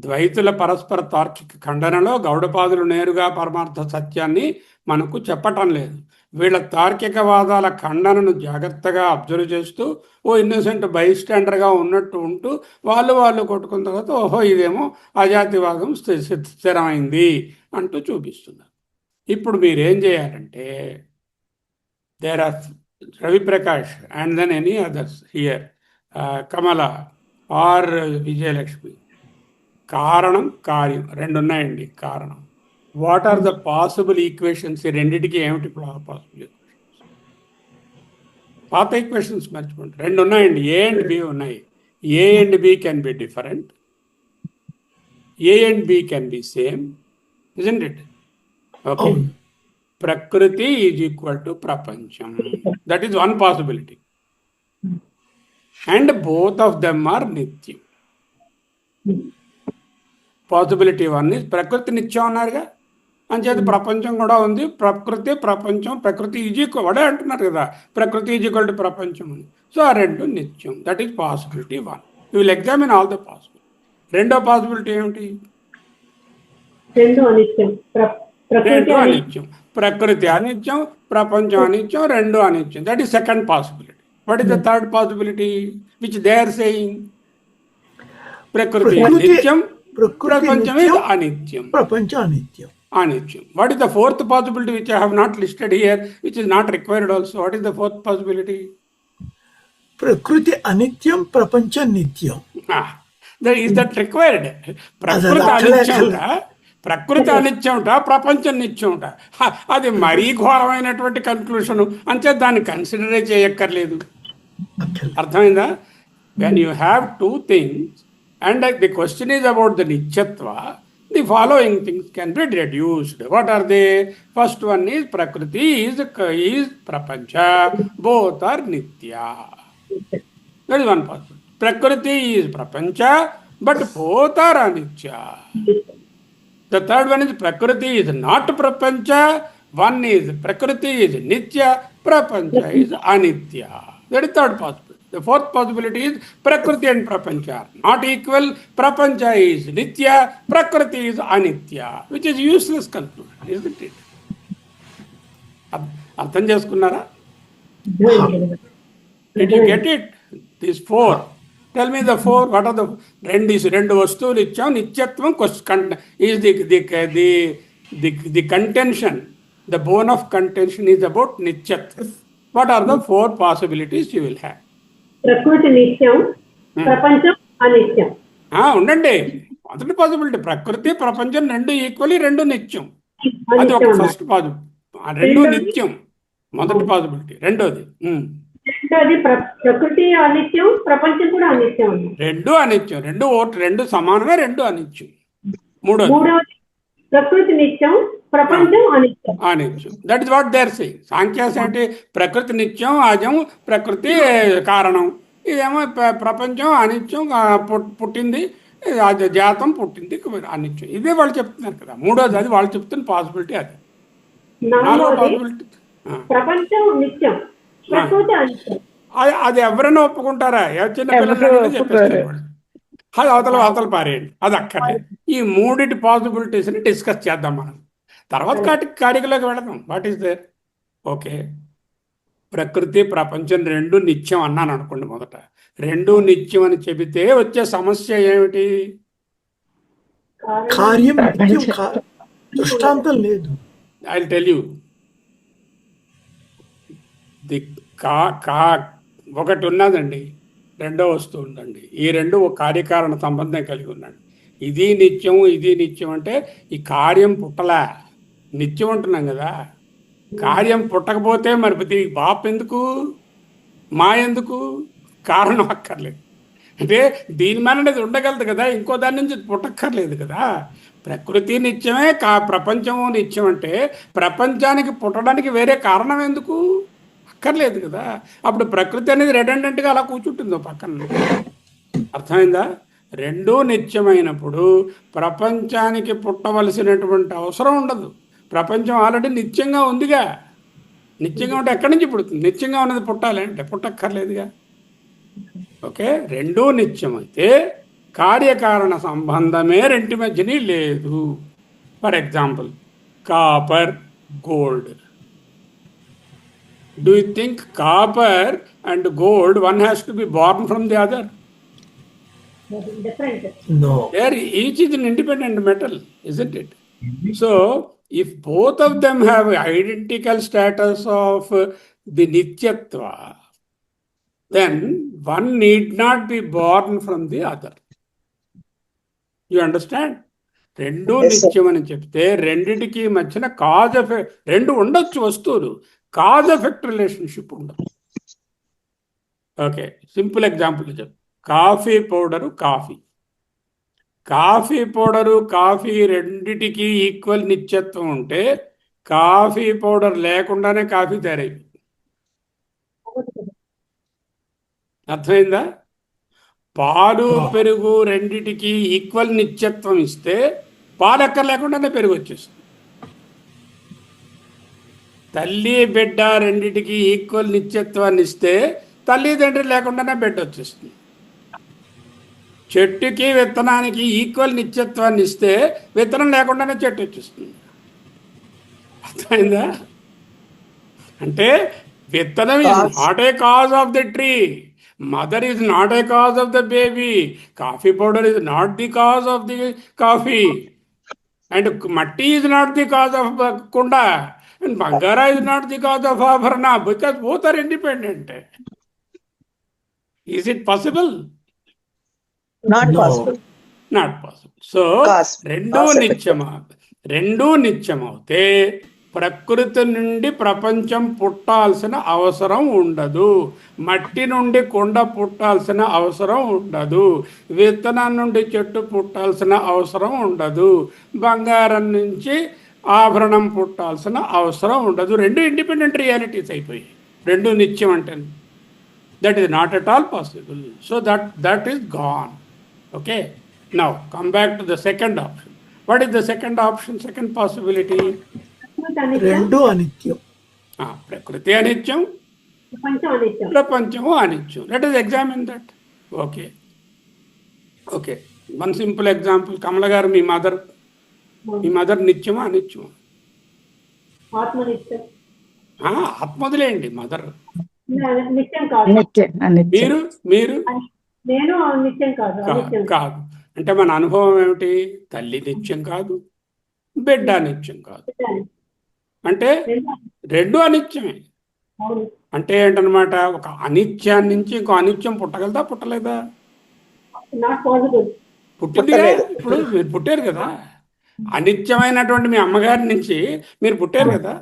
ద్వైతుల పరస్పర తార్కిక ఖండనలో గౌడపాదులు నేరుగా పరమార్థ సత్యాన్ని మనకు చెప్పటం లేదు. వీళ్ళ తార్కిక వాదాల ఖండనను జాగ్రత్తగా అబ్జర్వ్ చేస్తూ ఓ ఇన్నోసెంట్ బైస్టాండర్గా ఉన్నట్టు ఉంటూ వాళ్ళు కొట్టుకున్న తర్వాత ఓహో ఇదేమో అజాతివాదం స్థిరమైంది అంటూ చూపిస్తున్నారు. ఇప్పుడు మీరేం చేయాలంటే, there are Ravi Prakash and then any others here, Kamala or Vijayalakshmi, కారణం కార్యం రెండు ఉన్నాయండి. కారణం, what are the possible equations? ఈ రెండింటికి ఏమిటి పాసిబుల్ ఈక్వేషన్స్? పాత ఈక్వేషన్స్ మర్చిపోండి, రెండు ఉన్నాయండి, ఏ అండ్ బి ఉన్నాయి. A and B can be different, A and B can be same, isn't it? Okay, ప్రకృతి ఈజ్ ఈక్వల్ టు ప్రపంచం, that is one possibility, and both of them are నిత్యం. Possibility one is ప్రకృతి నిత్యం అన్నారుగా, అంచేది ప్రపంచం కూడా ఉంది. ప్రకృతి ప్రపంచం, ప్రకృతి ఈజ్ ఈక్వల్, వాడే అంటున్నారు కదా ప్రకృతి ఈజ్ ఈక్వల్ టు ప్రపంచం అని. సో ఆ రెండు నిత్యం. That is possibility 1. You will examine all the possibility. రెండో పాసిబిలిటీ ఏమిటి? రెండు అనిత్యం. రెండు అనిత్యం. ప్రకృతి అనిత్యం, ప్రపంచం అనిత్యం, రెండు అనిత్యం. That is second possibility. What is the third possibility which they are saying? ప్రకృతి నిత్యం, ప్రపంచం is అనిత్యం. ప్రపంచం అనిత్యం. Anityam. What is the fourth possibility which I have not listed here, which is not required also? What is the fourth possibility? ప్రకృతి అనిత్యం, ప్రపంచం నిత్యం. Is that required? ప్రకృతి అనిత్యం ప్రపంచం నిత్యం. అది మరీ ఘోరమైనటువంటి కన్క్లూషన్. అంతే దాన్ని కన్సిడరే చేయక్కర్లేదు. అర్థమైందా? When you have two things and the question is about the నిత్యత్వ, the following things can be deduced. What are they? First one is Prakriti is Prapancha. Both are Nitya. That is one possibility. Prakriti is Prapancha, but both are Anitya. The third one is Prakriti is not Prapancha. One is Prakriti is Nitya, Prapancha is Anitya. That is third possibility. The fourth possibility is Prakriti and Prapancha are not equal. Prapancha is Nitya, Prakriti is Anitya, which is useless conclusion, isn't it? అర్థం చేసుకున్నారా? Did you get it? These four. Tell me the four. What are the రెండు వస్తువులు ఇచ్చాం. నిత్యత్వం is the contention. The bone of contention is about nityatva. What are the four possibilities you will have? ప్రకృతి నిత్యం, ప్రపంచం అనిత్యం. ఉండండి. మొదటి possibility ప్రకృతి ప్రపంచం రెండు ఈక్వల్లీ, రెండు నిత్యం. అది ఒక ఫస్ట్ పాసిబిలిటీ. రెండు నిత్యం మొదటి పాసిబిలిటీ. రెండోది ప్రకృతి అనిత్యం, ప్రపంచం కూడా అనిత్యం. రెండు అనిత్యం. రెండు సమానమే, రెండు అనిత్యం. మూడోది ప్రకృతి నిత్యం, ప్రపంచం అనిత్యం. That is what they are saying. Sankhyas అంటే ప్రకృతి నిత్యం, అజం, ప్రకృతి కారణం. ఇదేమో ప్రపంచం అనిత్యం, పుట్టింది జాతం, పుట్టింది అనిత్యం. ఇదే వాళ్ళు చెప్తున్నారు కదా. మూడోది అది వాళ్ళు చెప్తున్న పాసిబిలిటీ. అది నాలుగో పాసిబిలిటీ ప్రపంచం నిత్యం, ప్రకృతి అనిత్యం. అది ఎవరైనా ఒప్పుకుంటారా? చిన్న పిల్లలు చెప్పేస్తారు. అది అవతల పారేయండి. అది అక్కర్లేదు. ఈ మూడిటి పాసిబిలిటీస్ని డిస్కస్ చేద్దాం మనం. తర్వాత కాటికలోకి వెళదాం. What is there? ఓకే, ప్రకృతి ప్రపంచం రెండు నిత్యం అన్నాను అనుకోండి. మొదట రెండు నిత్యం అని చెబితే వచ్చే సమస్య ఏమిటి? కార్యం దృష్టాంతం లేదు. I will tell you. ఒకటి ఉన్నదండి, రెండో వస్తువు ఉందండి. ఈ రెండు ఒక కార్యకారణ సంబంధం కలిగి ఉన్నాడు. ఇది నిత్యం, ఇది నిత్యం అంటే ఈ కార్యం పుట్టలా, నిత్యం అంటున్నాం కదా. కార్యం పుట్టకపోతే మరి బాప్ ఎందుకు, మా ఎందుకు? కారణం అక్కర్లేదు. అంటే దీని మీద అనేది ఉండగలదు కదా, ఇంకో దాని నుంచి పుట్టక్కర్లేదు కదా. ప్రకృతి నిత్యమే, ప్రపంచము నిత్యం అంటే ప్రపంచానికి పుట్టడానికి వేరే కారణం ఎందుకు? అక్కర్లేదు కదా. అప్పుడు ప్రకృతి అనేది రెడెండెంట్గా అలా కూర్చుంటుందో పక్కన. అర్థమైందా? రెండూ నిత్యమైనప్పుడు ప్రపంచానికి పుట్టవలసినటువంటి అవసరం ఉండదు. ప్రపంచం ఆల్రెడీ నిత్యంగా ఉందిగా. నిత్యంగా ఉంటే ఎక్కడి నుంచి పుడుతుంది? నిత్యంగా ఉన్నది పుట్టాలి అంటే పుట్టక్కర్లేదుగా. ఓకే, రెండూ నిత్యమైతే కార్యకారణ సంబంధమే రెంటి మధ్యని లేదు. For example copper, gold. Do you think copper and gold, one has to be born from the other? Different. No. Each is an independent metal, isn't it? So, if both of them have identical status of the nityatva, then one need not be born from the other. You understand? రెండు నిత్యం అని చెప్తే రెండిటికి మధ్యన cause effect, రెండు ఉండొచ్చు వస్తువులు, cause effect relationship ఉండదు. ఓకే, సింపుల్ ఎగ్జాంపుల్ చెప్పు. Coffee powder, coffee powder coffee రెండిటికి ఈక్వల్ నిత్యత్వం ఉంటే కాఫీ పౌడర్ లేకుండానే కాఫీ తయారైపోయింది. అర్థమైందా? పాలు పెరుగు రెండిటికి ఈక్వల్ నిత్యత్వం ఇస్తే పాలు ఎక్కడ లేకుండానే పెరుగు వచ్చేస్తుంది. తల్లి బిడ్డ రెండిటికి ఈక్వల్ నిత్యత్వాన్ని ఇస్తే తల్లిదండ్రులు లేకుండానే బిడ్డ వచ్చేస్తుంది. చెట్టుకి విత్తనానికి ఈక్వల్ నిత్యత్వాన్ని ఇస్తే విత్తనం లేకుండానే చెట్టు వచ్చేస్తుంది. అర్థమైందా? అంటే విత్తనం is not a cause of the tree, mother is not a cause of the baby, coffee powder is not the cause of the coffee, and మట్టి is not the cause of కుండ, అండ్ బంగారా is not the cause of ఆభరణ, because both are independent. Is it possible? Not No. Possible. Not possible. So రెండూ నిత్యమవుతే ప్రకృతి నుండి ప్రపంచం పుట్టాల్సిన అవసరం ఉండదు, మట్టి నుండి కొండ పుట్టాల్సిన అవసరం ఉండదు, విత్తనం నుండి చెట్టు పుట్టాల్సిన అవసరం ఉండదు, బంగారం నుంచి ఆభరణం పుట్టాల్సిన అవసరం ఉండదు. రెండు ఇండిపెండెంట్ రియాలిటీస్ అయిపోయాయి, రెండు నిత్యం అంటే. That is not at all possible. So that is gone. Okay, now come back to the second option. What is the second option, second possibility? ప్రకృతి అనిత్యం, రెండు అనిత్యం. ప్రకృతి అనిత్యం, ప్రపంచం అనిత్యం. ప్రపంచము అనిత్యం. Let us examine that. Okay. One simple example. కమల గారు, మీ mother నిత్యమా అనిత్యమా? ఆత్మ నిత్యం. ఆత్మ వదిలేయండి, మదర్. నిత్యం కాదు. మీరు నేను నిత్యం కాదు, అనిత్యం కాదు. అంటే మన అనుభవం ఏమిటి? తల్లి నిత్యం కాదు, బిడ్డ నిత్యం కాదు. అంటే రెండు అనిత్యమే. అవును. అంటే ఏంటనమాట, ఒక అనిత్యాన్ని నుంచి ఇంకో అనిత్యం పుట్టగలదా, పుట్టలేదా? Not possible. పుట్టిందిగా. ఇప్పుడు మీరు పుట్టారు కదా, అనిత్యమైనటువంటి మీ అమ్మగారి నుంచి మీరు పుట్టారు కదా.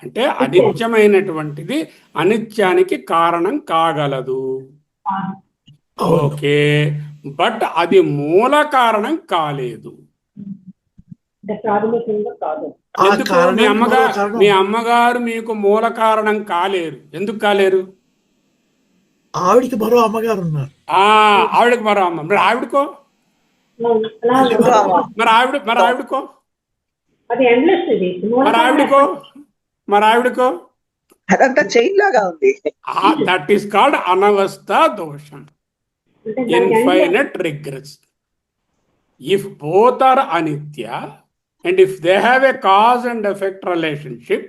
అంటే అనిత్యమైనటువంటిది అనిత్యానికి కారణం కాగలదు. ఓకే, బట్ అది మూల కారణం కాలేదు. ప్రాథమికంగా కాదు. ఎందుకు? మీ అమ్మగారు మీకు మూల కారణం కాలేరు. ఎందుకు కాలేరు? ఆవిడికి మరో అమ్మగారు ఉన్నారు. ఆవిడకి మరో అమ్మ. మరి ఆవిడకో? మరి ఆవిడకో? అది ఎండ్లెస్. ఇది మరి ఆవిడకో అదంతా చైన్ లాగా ఉంది. దట్ ఈస్ కాల్డ్ అనవస్థ దోషం, infinite regress. If both are అనిత్య and if they have a cause and effect relationship,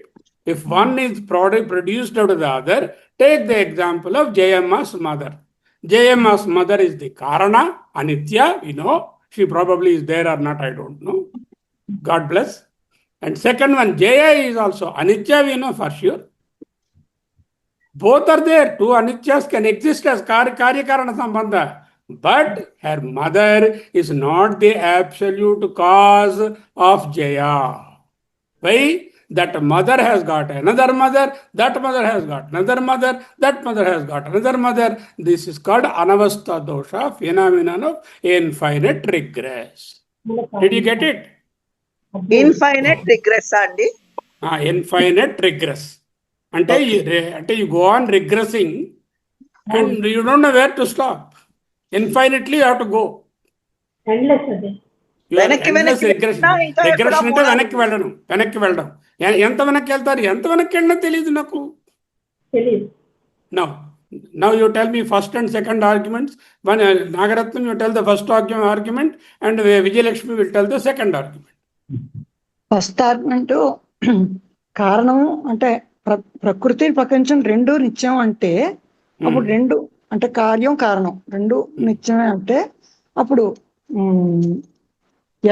if one is produced out of the other, take the example of Jayamma's mother. Jayamma's mother is the Karana, Anitya, she probably is there or not, I don't know. God bless. And second one, Jaya is also Anitya, we know for sure. Both are there. Two Anityas can exist as Karya-Karana Sambandha. But her mother is not the absolute cause of Jaya. Why? That mother has got another mother, that mother has got another mother, that mother has got another mother. This is called Anavastha Dosha, phenomenon of infinite regress. Did you get it? Infinite regress అండి. Infinite regress. అంటే you go on regressing and you don't know where to stop. Infinitely you have to go. Endless. అది regression అంటే వెనక్కి వెళ్ళడం. ఎంత వెనక్కి వెళ్తారు, ఎంత వెనక్కి వెళ్ళినా తెలియదు నాకు. తెలియదు. Now you tell me first and second arguments. One Nagaratnam, you tell the first argument, and Vijayalakshmi will tell the second argument. First argument, కారణం అంటే ప్రకృతి ప్రపంచం రెండు నిత్యం అంటే అప్పుడు రెండు అంటే కార్యం కారణం రెండు నిత్యమే అంటే అప్పుడు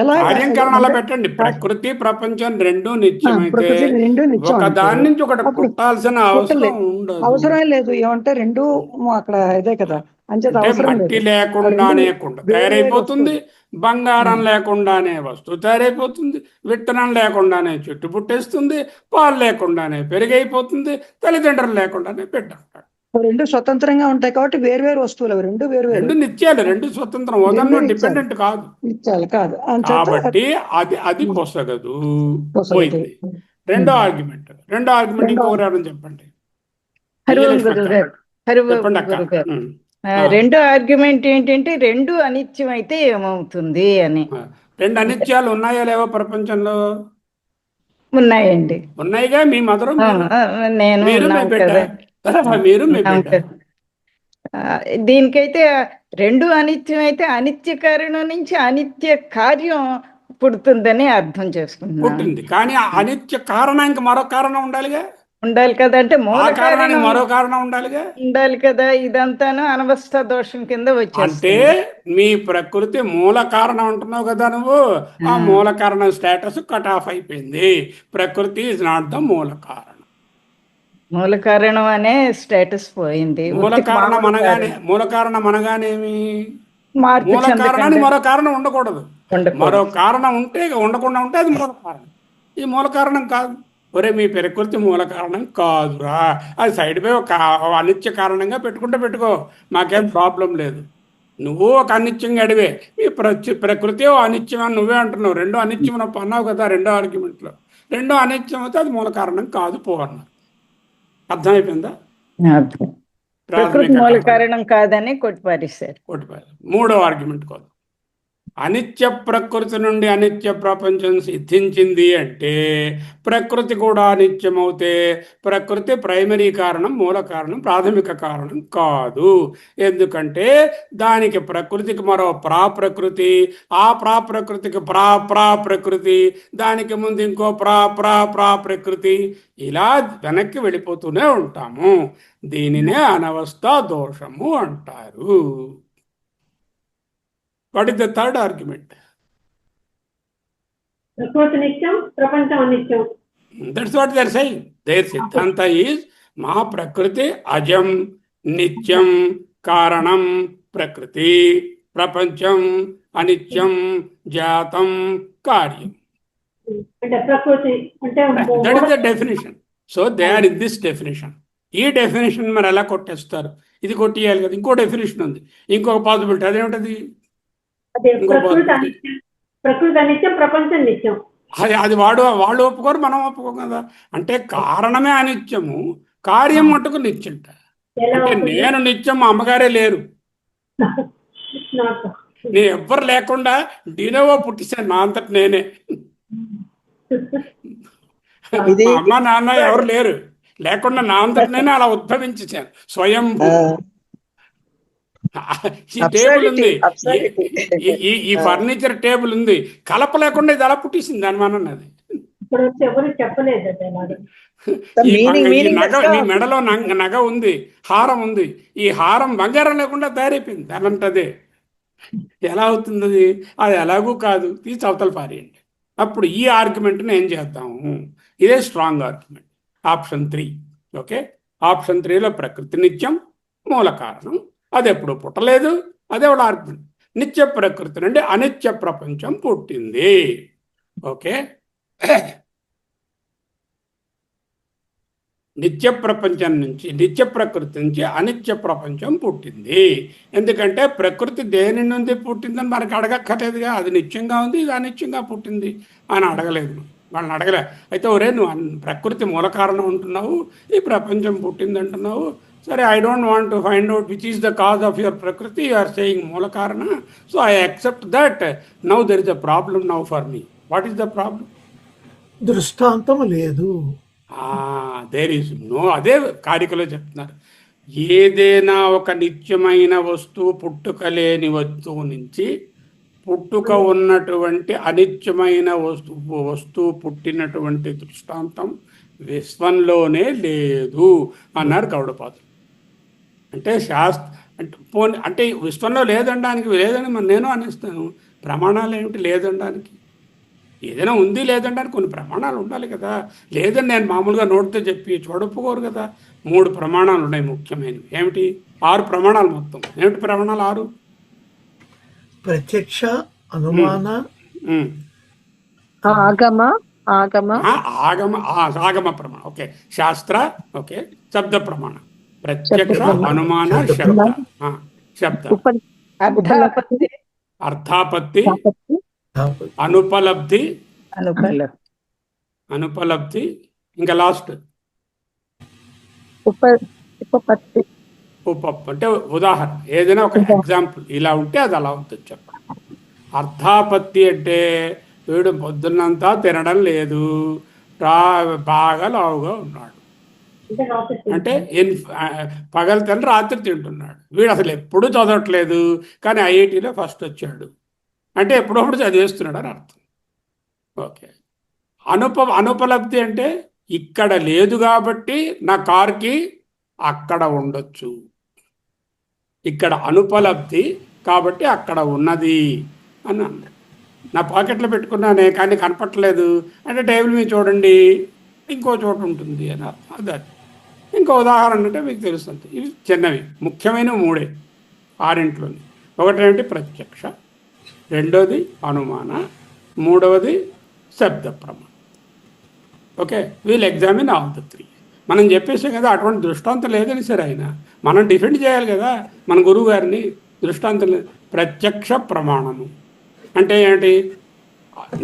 ఎలా కార్యం కారణం అలా పెట్టండి. ప్రకృతి ప్రపంచం రెండు నిత్యమైతే ఒక దాని నుంచి ఒకటి పుట్టాల్సిన అవసరం లేదు. ఏమంటే రెండు అక్కడ ఇదే కదా. మట్టి లేకుండానే కుండ తయారైపోతుంది, బంగారం లేకుండానే వస్తువు తయారైపోతుంది, విత్తనం లేకుండానే చెట్టు పుట్టేస్తుంది, పాలు లేకుండానే పెరిగైపోతుంది, తల్లిదండ్రులు లేకుండానే బిడ్డ ఉంటాడు. రెండు స్వతంత్రంగా ఉంటాయి కాబట్టి వేరు వస్తువులు రెండు రెండు నిత్యాలు, రెండు స్వతంత్రం, ఒకదాని డిపెండెంట్ కాదు. నిత్యాలు కాదు కాబట్టి అది పొసగదు, పోయింది. రెండో ఆర్గ్యుమెంట్ ఇంకొకరు చెప్పండి. చెప్పండి అక్క. రెండో ఆర్గ్యుమెంట్ ఏంటంటే రెండు అనిత్యం అయితే ఏమవుతుంది అని. రెండు అనిత్యాలు ఉన్నాయా లేవో ప్రపంచంలో? ఉన్నాయండి. ఉన్నాయిగా, మీ మదరు ఆ, మీరు, ఆ, నేను మీరు మీ ఉన్నాం బిడ్డ, కదా. మీరు మీ ఉన్నాం బిడ్డ. కదా. ఆ, దీనికైతే రెండు అనిత్యం అయితే అనిత్య కారణం నుంచి అనిత్య కార్యం పుడుతుందని అర్థం చేసుకుంటున్నాను. పుట్టింది, కానీ ఆ అనిత్య కారణానికి మరో కారణం ఉండాలిగా, ఉండాలి కదా, అంటే ఆ మూల కారణానికి కారణం మరో కారణం ఉండాలిగా. ఉండాలి కదా. ఇదంతాను అనవస్థ దోషం కింద అంటే వచ్చేస్తుంది. మీ ప్రకృతి మూల కారణం అంటున్నావు కదా నువ్వు, ఆ మూల కారణం స్టేటస్ కట్ ఆఫ్ అయిపోయింది. ప్రకృతి ఇస్ నాట్ ద మూల కారణం. మూల కారణం అనే స్టేటస్ పోయింది. మూల ఉత్తి కారణం మామూలు అనగానే, కారణం. మూల కారణం అనగానేమి, మార్పు మూల కారణానికి చెందకుండా మరో కారణం ఉండకూడదు. ఉండకూడదు. మరో కారణం ఉంటే, ఉండకుండా ఉంటే అది మూల కారణం. ఈ మూల కారణం కాదు. ఒరే మీ ప్రకృతి మూల కారణం కాదురా, అది సైడ్ బై ఒక అనిత్య కారణంగా పెట్టుకుంటే పెట్టుకో, మాకేం ప్రాబ్లం లేదు. నువ్వు ఒక అనిత్యంగా అడివే, ఈ ప్రకృతి ఓ అనిత్యం అని నువ్వే అంటున్నావు. రెండో అనిత్యం అన్నావు కదా రెండో ఆర్గ్యుమెంట్లో. రెండో అనిత్యం అయితే అది మూల కారణం కాదు పో అన్నారు. అర్థమైపోయిందా? అర్థం. ప్రకృతి మూల కారణం కాదని కొట్టిపారేశారు. కొట్టిపారు. మూడో ఆర్గ్యుమెంట్ కోసం, అనిత్య ప్రకృతి నుండి అనిత్య ప్రపంచం సిద్ధించింది అంటే ప్రకృతి కూడా అనిత్యమవుతే ప్రకృతి ప్రైమరీ కారణం, మూల కారణం, ప్రాథమిక కారణం కాదు. ఎందుకంటే దానికి ప్రకృతికి మరో ప్రాప్రకృతి, ఆ ప్రాప్రకృతికి ప్రాప్రకృతి, దానికి ముందు ఇంకో ప్రాప్రకృతి, ఇలా వెనక్కి వెళ్ళిపోతూనే ఉంటాము. దీనినే అనవస్థ దోషము అంటారు. What is the third argument? ప్రకృతి నిత్యం, ప్రపంచం అనిత్యం. That's what they are saying. Their Siddhanta is మా ప్రకృతి అజం, నిత్యం, కారణం ప్రకృతి, ప్రపంచం అనిత్యం, జాతం, కార్యం. అంటే ప్రకృతి అంటే That is the definition. So they are in this definition. ఈ డెఫినేషన్ మరి ఎలా కొట్టేస్తారు? ఇది కొట్టేయాలి కదా. ఇంకో డెఫినేషన్ ఉంది, ఇంకొక పాసిబిలిటీ. అదేమిటది? అదే ప్రకృతి అనిత్యం, ప్రకృతి అనిత్యం, ప్రపంచం నిత్యం. అది వాళ్ళు ఒప్పుకోరు, మనం ఒప్పుకోం కదా. అంటే కారణమే అనిత్యము, కార్యం మటుకు నిత్యంట. అంటే నేను నిత్యం, మా అమ్మగారే లేరు, నేను ఎవ్వరు లేకుండా డినోవో పుట్టించాను నా అంతటి నేనే. మా అమ్మ నాన్న ఎవరు లేరు, లేకుండా నా అంతటి నేనే అలా ఉద్భవించాను స్వయం. ఈ టేబుల్ ఉంది, ఈ ఫర్నిచర్ టేబుల్ ఉంది, కలప లేకుండా ఇది అలా పుట్టించింది అనుమానం. అది ఎవరు చెప్పలేదు. మీ మెడలో నగ ఉంది, హారం ఉంది, ఈ హారం బంగారం లేకుండా తయారైపోయింది అనంటదే. ఎలా అవుతుంది అది? అది ఎలాగూ కాదు, తీసి అవతల పారేయండి. అప్పుడు ఈ ఆర్గ్యుమెంట్ని ఏం చేద్దాము? ఇదే strong argument. Option 3. Okay, option 3లో ప్రకృతి నిత్యం, మూల కారణం, అది ఎప్పుడు పుట్టలేదు. అదే ఒక ఆర్గ్యుమెంట్. నిత్య ప్రకృతి నుండి అనిత్య ప్రపంచం పుట్టింది. ఓకే, నిత్య ప్రపంచం నుంచి, నిత్య ప్రకృతి నుంచి అనిత్య ప్రపంచం పుట్టింది. ఎందుకంటే ప్రకృతి దేని నుండి పుట్టిందని మనకు అడగక్కర్లేదుగా. అది నిత్యంగా ఉంది, ఇది అనిత్యంగా పుట్టింది అని అడగలేదు, వాళ్ళని అడగలే. అయితే ఒరే నువ్వు ప్రకృతి మూల కారణం అంటున్నావు, ఈ ప్రపంచం పుట్టింది అంటున్నావు, సరే I don't want to find out which is the cause of your ప్రకృతి, యు ఆర్ సేయింగ్ మూల కారణ, so I accept that. Now there is a problem now for me. What is the problem? దృష్టాంతం లేదు. There is no. అదే కారికలో చెప్తున్నారు, ఏదైనా ఒక నిత్యమైన వస్తువు పుట్టుక లేని వస్తువు నుంచి పుట్టుక ఉన్నటువంటి అనిత్యమైన వస్తువు పుట్టినటువంటి దృష్టాంతం విశ్వంలోనే లేదు అన్నారు గౌడపాదులు. అంటే అంటే విశ్వంలో లేదనడానికి లేదని నేను అనేస్తాను. ప్రమాణాలు ఏమిటి లేదనడానికి? ఏదైనా ఉంది లేదనడానికి కొన్ని ప్రమాణాలు ఉండాలి కదా. లేదని నేను మామూలుగా నోటితో చెప్పి చూడకపోరు కదా. 3 ప్రమాణాలు ఉన్నాయి ముఖ్యమైనవి. ఏమిటి? 6 ప్రమాణాలు మొత్తం. ఏమిటి ప్రమాణాలు 6? ప్రత్యక్ష, అనుమాన, ఆగమ ప్రమాణం. ఓకే, శాస్త్ర, ఓకే, శబ్ద ప్రమాణం, ప్రత్యక్ష, అనుమాన, శబ్ద, అర్థాపత్తి, అనుపలబ్ధి, ఇంకా లాస్ట్ అంటే ఉదాహరణ. ఏదైనా ఒక ఎగ్జాంపుల్ ఇలా ఉంటే అది అలా ఉంటుంది చెప్పండి. అర్థాపత్తి అంటే వీడు పొద్దున్నంతా తినడం లేదు, బాగా లావుగా ఉన్నాడు. అంటే రాత్రి అంటే పగలు రాత్రి తింటున్నాడు. వీడు అసలు ఎప్పుడూ చదవట్లేదు, కానీ ఐఐటీలో ఫస్ట్ వచ్చాడు అంటే ఎప్పుడప్పుడు చదివేస్తున్నాడు అని అర్థం. ఓకే. అనుపలబ్ధి అంటే ఇక్కడ లేదు కాబట్టి నా కార్కి అక్కడ ఉండొచ్చు. ఇక్కడ అనుపలబ్ధి కాబట్టి అక్కడ ఉన్నది అని అన్నాడు. నా పాకెట్లో పెట్టుకున్నానే కానీ కనపట్లేదు అంటే టేబుల్ మీద చూడండి ఇంకో చోట ఉంటుంది అని అర్థం. అది ఇంకో ఉదాహరణ అంటే మీకు తెలుస్తుంది. ఇవి చిన్నవి, ముఖ్యమైన 3 6 ఒకటేమిటి ప్రత్యక్ష, రెండోది అనుమాన, మూడవది శబ్ద ప్రమాణం. Okay, we'll examine all the 3. మనం చెప్పేసాం కదా అటువంటి దృష్టాంతం లేదని సరే అయినా మనం డిఫెండ్ చేయాలి కదా మన గురువు గారిని. దృష్టాంతం లేదు. ప్రత్యక్ష ప్రమాణము అంటే ఏంటి?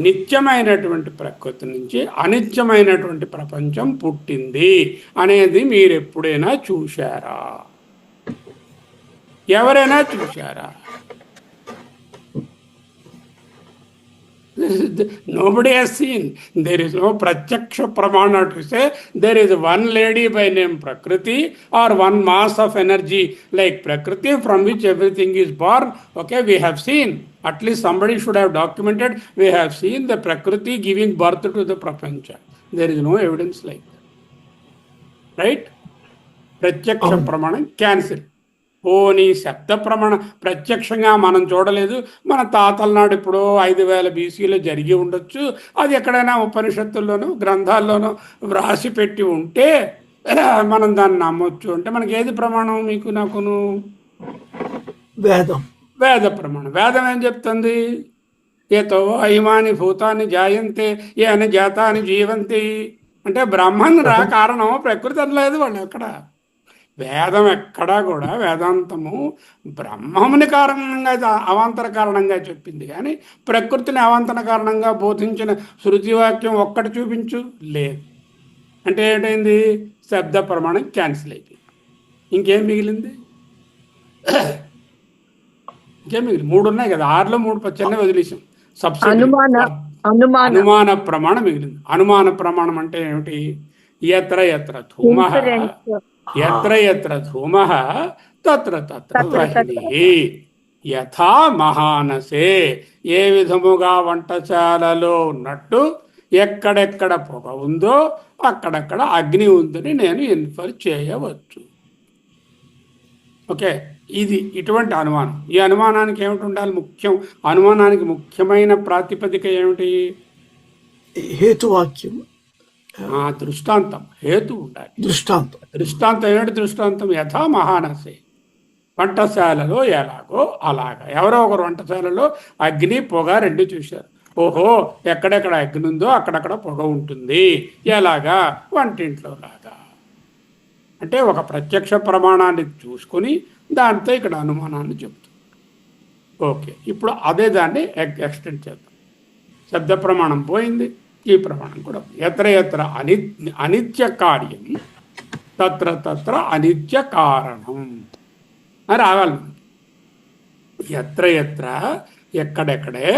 నిత్యమైనటువంటి ప్రకృతి నుంచి అనిత్యమైనటువంటి ప్రపంచం పుట్టింది అనేది మీరు ఎప్పుడైనా చూశారా? ఎవరైనా చూశారా? Nobody has seen. There is no pratyaksha pramana to say there is one lady by name Prakriti or one mass of energy like Prakriti from which everything is born. Okay, we have seen. At least somebody should have documented. We have seen the Prakriti giving birth to the Prapancha. There is no evidence like that. Right? Pratyaksha pramana cancel. పోనీ శబ్ద ప్రమాణం ప్రత్యక్షంగా మనం చూడలేదు. మన తాతల నాడు ఇప్పుడు 5000 BCలో జరిగి ఉండొచ్చు. అది ఎక్కడైనా ఉపనిషత్తుల్లోనూ గ్రంథాల్లోనూ వ్రాసి పెట్టి ఉంటే మనం దాన్ని నమ్మొచ్చు. అంటే మనకి ఏది ప్రమాణం? మీకు నాకును వేద ప్రమాణం. వేదం ఏం చెప్తుంది? ఏతో ఇమాని భూతాన్ని జాయంతే ఏ అని జాతాన్ని జీవంతి అంటే బ్రహ్మన్ రా కారణం ప్రకృతి అనలేదు వాళ్ళు ఎక్కడ. వేదం ఎక్కడా కూడా వేదాంతము బ్రహ్మముని కారణంగా అవాంతర కారణంగా చెప్పింది, కానీ ప్రకృతిని అవాంతర కారణంగా బోధించిన శృతివాక్యం ఒక్కటి చూపించు లేదు. అంటే ఏంటైంది? శబ్ద ప్రమాణం క్యాన్సిల్ అయిపోయింది. ఇంకేం మిగిలింది? ఇంకేం మిగిలింది? 3 ఉన్నాయి కదా, 6లో 3 చిన్న వదిలేసాం. అనుమాన ప్రమాణం మిగిలింది. అనుమాన ప్రమాణం అంటే ఏమిటి? ఎత్ర ఎత్ర ధూమః ఎత్ర ఎత్ర ధూమః తత్ర తత్ర వహ్నిః యథా మహానసే ఏ విధముగా వంటశాలలో ఉన్నట్టు ఎక్కడెక్కడ పొగ ఉందో అక్కడక్కడ అగ్ని ఉందని నేను ఇన్ఫర్ చేయవచ్చు. ఓకే, ఇది ఇటువంటి అనుమానం. ఈ అనుమానానికి ఏమిటి ఉండాలి? ముఖ్యం అనుమానానికి ముఖ్యమైన ప్రాతిపదిక ఏమిటి? హేతువాక్యం, దృష్టాంతం. హేతు ఉండాలి. దృష్టాంతం ఏమిటి? దృష్టాంతం యథా మహానసే వంటశాలలో ఎలాగో అలాగా. ఎవరో ఒకరు వంటశాలలో అగ్ని పొగ 2 చూశారు. ఓహో, ఎక్కడెక్కడ అగ్ని ఉందో అక్కడక్కడ పొగ ఉంటుంది. ఎలాగా? వంటింట్లో లాగా. అంటే ఒక ప్రత్యక్ష ప్రమాణాన్ని చూసుకొని దాంతో ఇక్కడ అనుమానాన్ని చెప్తుంది. ఓకే, ఇప్పుడు అదే దాన్ని ఎక్స్టెండ్ చేద్దాం. శబ్ద ప్రమాణం పోయింది, ఈ ప్రమాణం కూడా. ఎత్ర ఎత్ర అనిత్య కార్యం తత్ర తత్ర అనిత్య కారణం అని రావాలి. ఎత్ర ఎత్ర ఎక్కడెక్కడే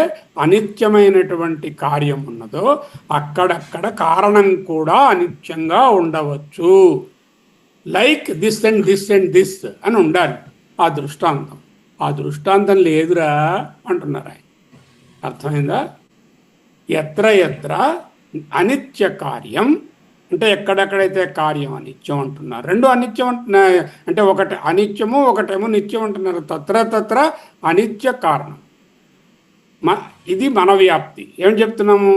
అనిత్యమైనటువంటి కార్యం ఉన్నదో అక్కడక్కడ కారణం కూడా అనిత్యంగా ఉండవచ్చు. Like this and this and this అని ఉండాలి ఆ దృష్టాంతం. ఆ దృష్టాంతం లేదురా అంటున్నారు ఆయన. అర్థమైందా? ఎత్ర ఎత్ర అనిత్య కార్యం అంటే ఎక్కడెక్కడైతే కార్యం అనిత్యం అంటున్నారు. 2 అనిత్యం అంటున్నారు. అంటే ఒకటి అనిత్యము ఒకటేమో నిత్యం అంటున్నారు. తత్ర తత్ర అనిత్య కారణం. ఇది మన వ్యాప్తి. ఏం చెప్తున్నాము?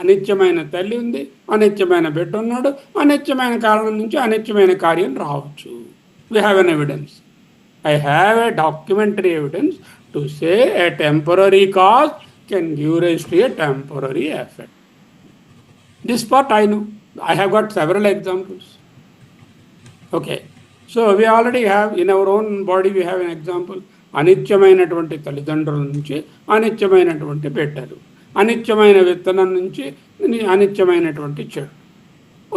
అనిత్యమైన తల్లి ఉంది, అనిత్యమైన బిడ్డ ఉన్నాడు, అనిత్యమైన కారణం నుంచి అనిత్యమైన కార్యం రావచ్చు. We have an evidence. I have a documentary evidence to say a temporary cause can give rise to a temporary effect. This part I know. I have got several examples. Okay. So we already have in our own body we have an example. అనిత్యమైనటువంటి తల్లిదండ్రుల నుంచి అనిత్యమైనటువంటి బిడ్డలు, అనిత్యమైన విత్తనం నుంచి అనిత్యమైనటువంటి చెడు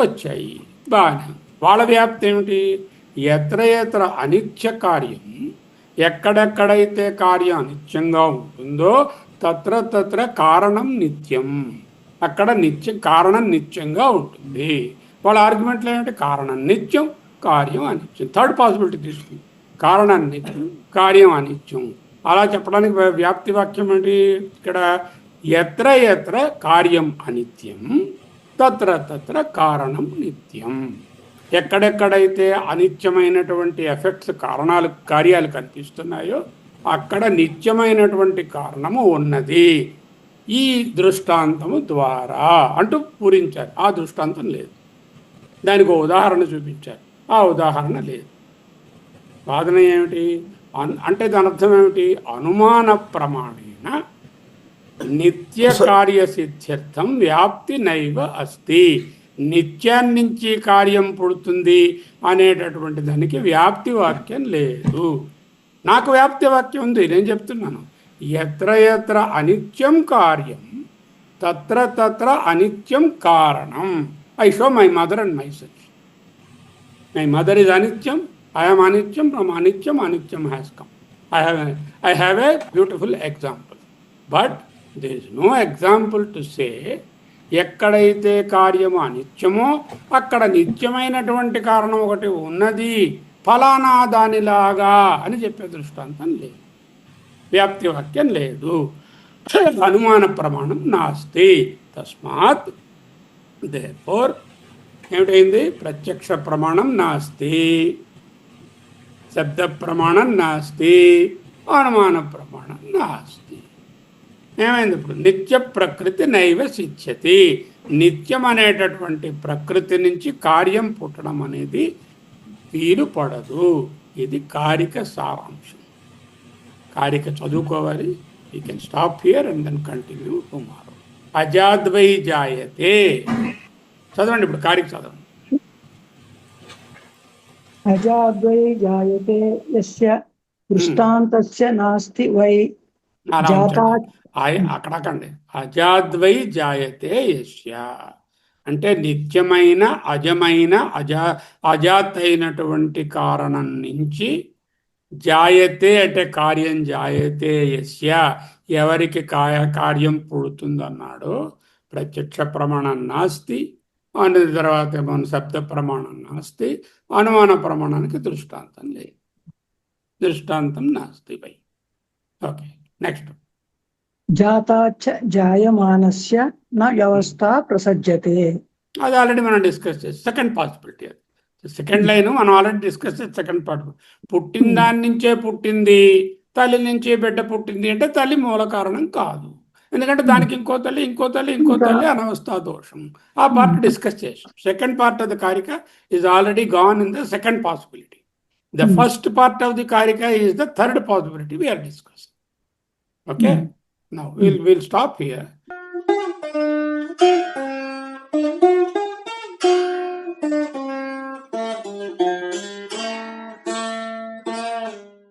వచ్చాయి. బాగా వాళ్ళ వ్యాప్తి ఏమిటి? ఎత్ర ఎత్ర అనిత్య కార్యం ఎక్కడెక్కడైతే కార్యం అనిత్యంగా ఉంటుందో తత్ర తత్ర కారణం నిత్యం. అక్కడ కారణం నిత్యంగా ఉంటుంది. వాళ్ళ ఆర్గ్యుమెంట్లు ఏమిటి? కారణం నిత్యం, కార్యం అనిత్యం. థర్డ్ పాసిబిలిటీ తీసుకుంది, కారణం నిత్యం, కార్యం అనిత్యం. అలా చెప్పడానికి వ్యాప్తి వాక్యం ఏంటి ఇక్కడ? ఎత్ర ఎత్ర కార్యం అనిత్యం తత్ర తత్ర కారణం నిత్యం. ఎక్కడెక్కడైతే అనిత్యమైనటువంటి ఎఫెక్ట్స్, కార్యాలు కనిపిస్తున్నాయో అక్కడ నిత్యమైనటువంటి కారణము ఉన్నది ఈ దృష్టాంతము ద్వారా అంటూ పూరించారు. ఆ దృష్టాంతం లేదు. దానికి ఉదాహరణ చూపించారు, ఆ ఉదాహరణ లేదు. వాదన ఏమిటి అంటే దాని అర్థం ఏమిటి? అనుమాన ప్రమాణేన నిత్య కార్య సిద్ధ్యర్థం వ్యాప్తి నైవ అస్తి. నిత్యాన్నించి కార్యం పుడుతుంది అనేటటువంటి దానికి వ్యాప్తి వాక్యం లేదు. నాకు వ్యాప్తి వాక్యం ఉంది, నేను చెప్తున్నాను. ఎత్ర ఎత్ర అనిత్యం కార్యం తత్ర తత్ర అనిత్యం కారణం. I show my mother and myself. My mother is అనిత్యం, I am anityam, from anityam, anityam has come. I have a beautiful example. But there is no example to say, ఎక్కడైతే కార్యము అనిత్యమో అక్కడ నిత్యమైనటువంటి కారణం ఒకటి ఉన్నది ఫలానా దానిలాగా అని చెప్పే దృష్టాంతం లేదు, వ్యాప్తి వాక్యం లేదు. అనుమాన ప్రమాణం నాస్తి. తస్మాత్ దేర్ఫోర్ ఏమిటైంది? ప్రత్యక్ష ప్రమాణం నాస్తి, శబ్ద ప్రమాణం నాస్తి, అనుమాన ప్రమాణం నాస్తి. ఏమైంది ఇప్పుడు? నిత్య ప్రకృతి నైవ సిద్ధ్యతి. నిత్యం అనేటటువంటి ప్రకృతి నుంచి కార్యం పుట్టడం అనేది వీలు పడదు. ఇది కారిక సారాంశం. కారిక చదువుకోవాలి. You can stop here and then continue tomorrow. అజాద్వై జాయతే. చదవండి ఇప్పుడు, కారిక చదవండి. అజాద్వై జాయతే యస్య దృష్టాంతస్య నాస్తి వై జాతా. అక్కడకండి. అజాద్వై జాయతే యస్య అంటే నిత్యమైన అజమైన అజాత్ అయినటువంటి కారణం నుంచి, జాయతే అంటే కార్యం, జాయతే యస్య ఎవరికి కార్యం పుడుతుందన్నాడు. ప్రత్యక్ష ప్రమాణం నాస్తి, అనే తర్వాత మన శబ్ద ప్రమాణం నాస్తి, అనుమాన ప్రమాణానికి దృష్టాంతం లేదు. దృష్టాంతం నాస్తి పై. Okay, next. జాతాచ జాయమానస్య న వ్యవస్థ ప్రసజ్యతే. అది ఆల్రెడీ మనం డిస్కస్ చేసి సెకండ్ పాసిబిలిటీ. అది సెకండ్ లైన్ మనం ఆల్రెడీ డిస్కస్ చేసి సెకండ్ పార్ట్. పుట్టిన దాని నుంచే పుట్టింది, తల్లి నుంచి బిడ్డ పుట్టింది అంటే తల్లి మూల కారణం కాదు. ఎందుకంటే దానికి ఇంకో తల్లి అనవస్థా దోషం. ఆ పార్ట్ డిస్కస్ చేసాం. సెకండ్ పార్ట్ ఆఫ్ ద కారిక is already gone in the second possibility. The first part of the కారిక is the third possibility we are discussing. Okay, now we'll stop here.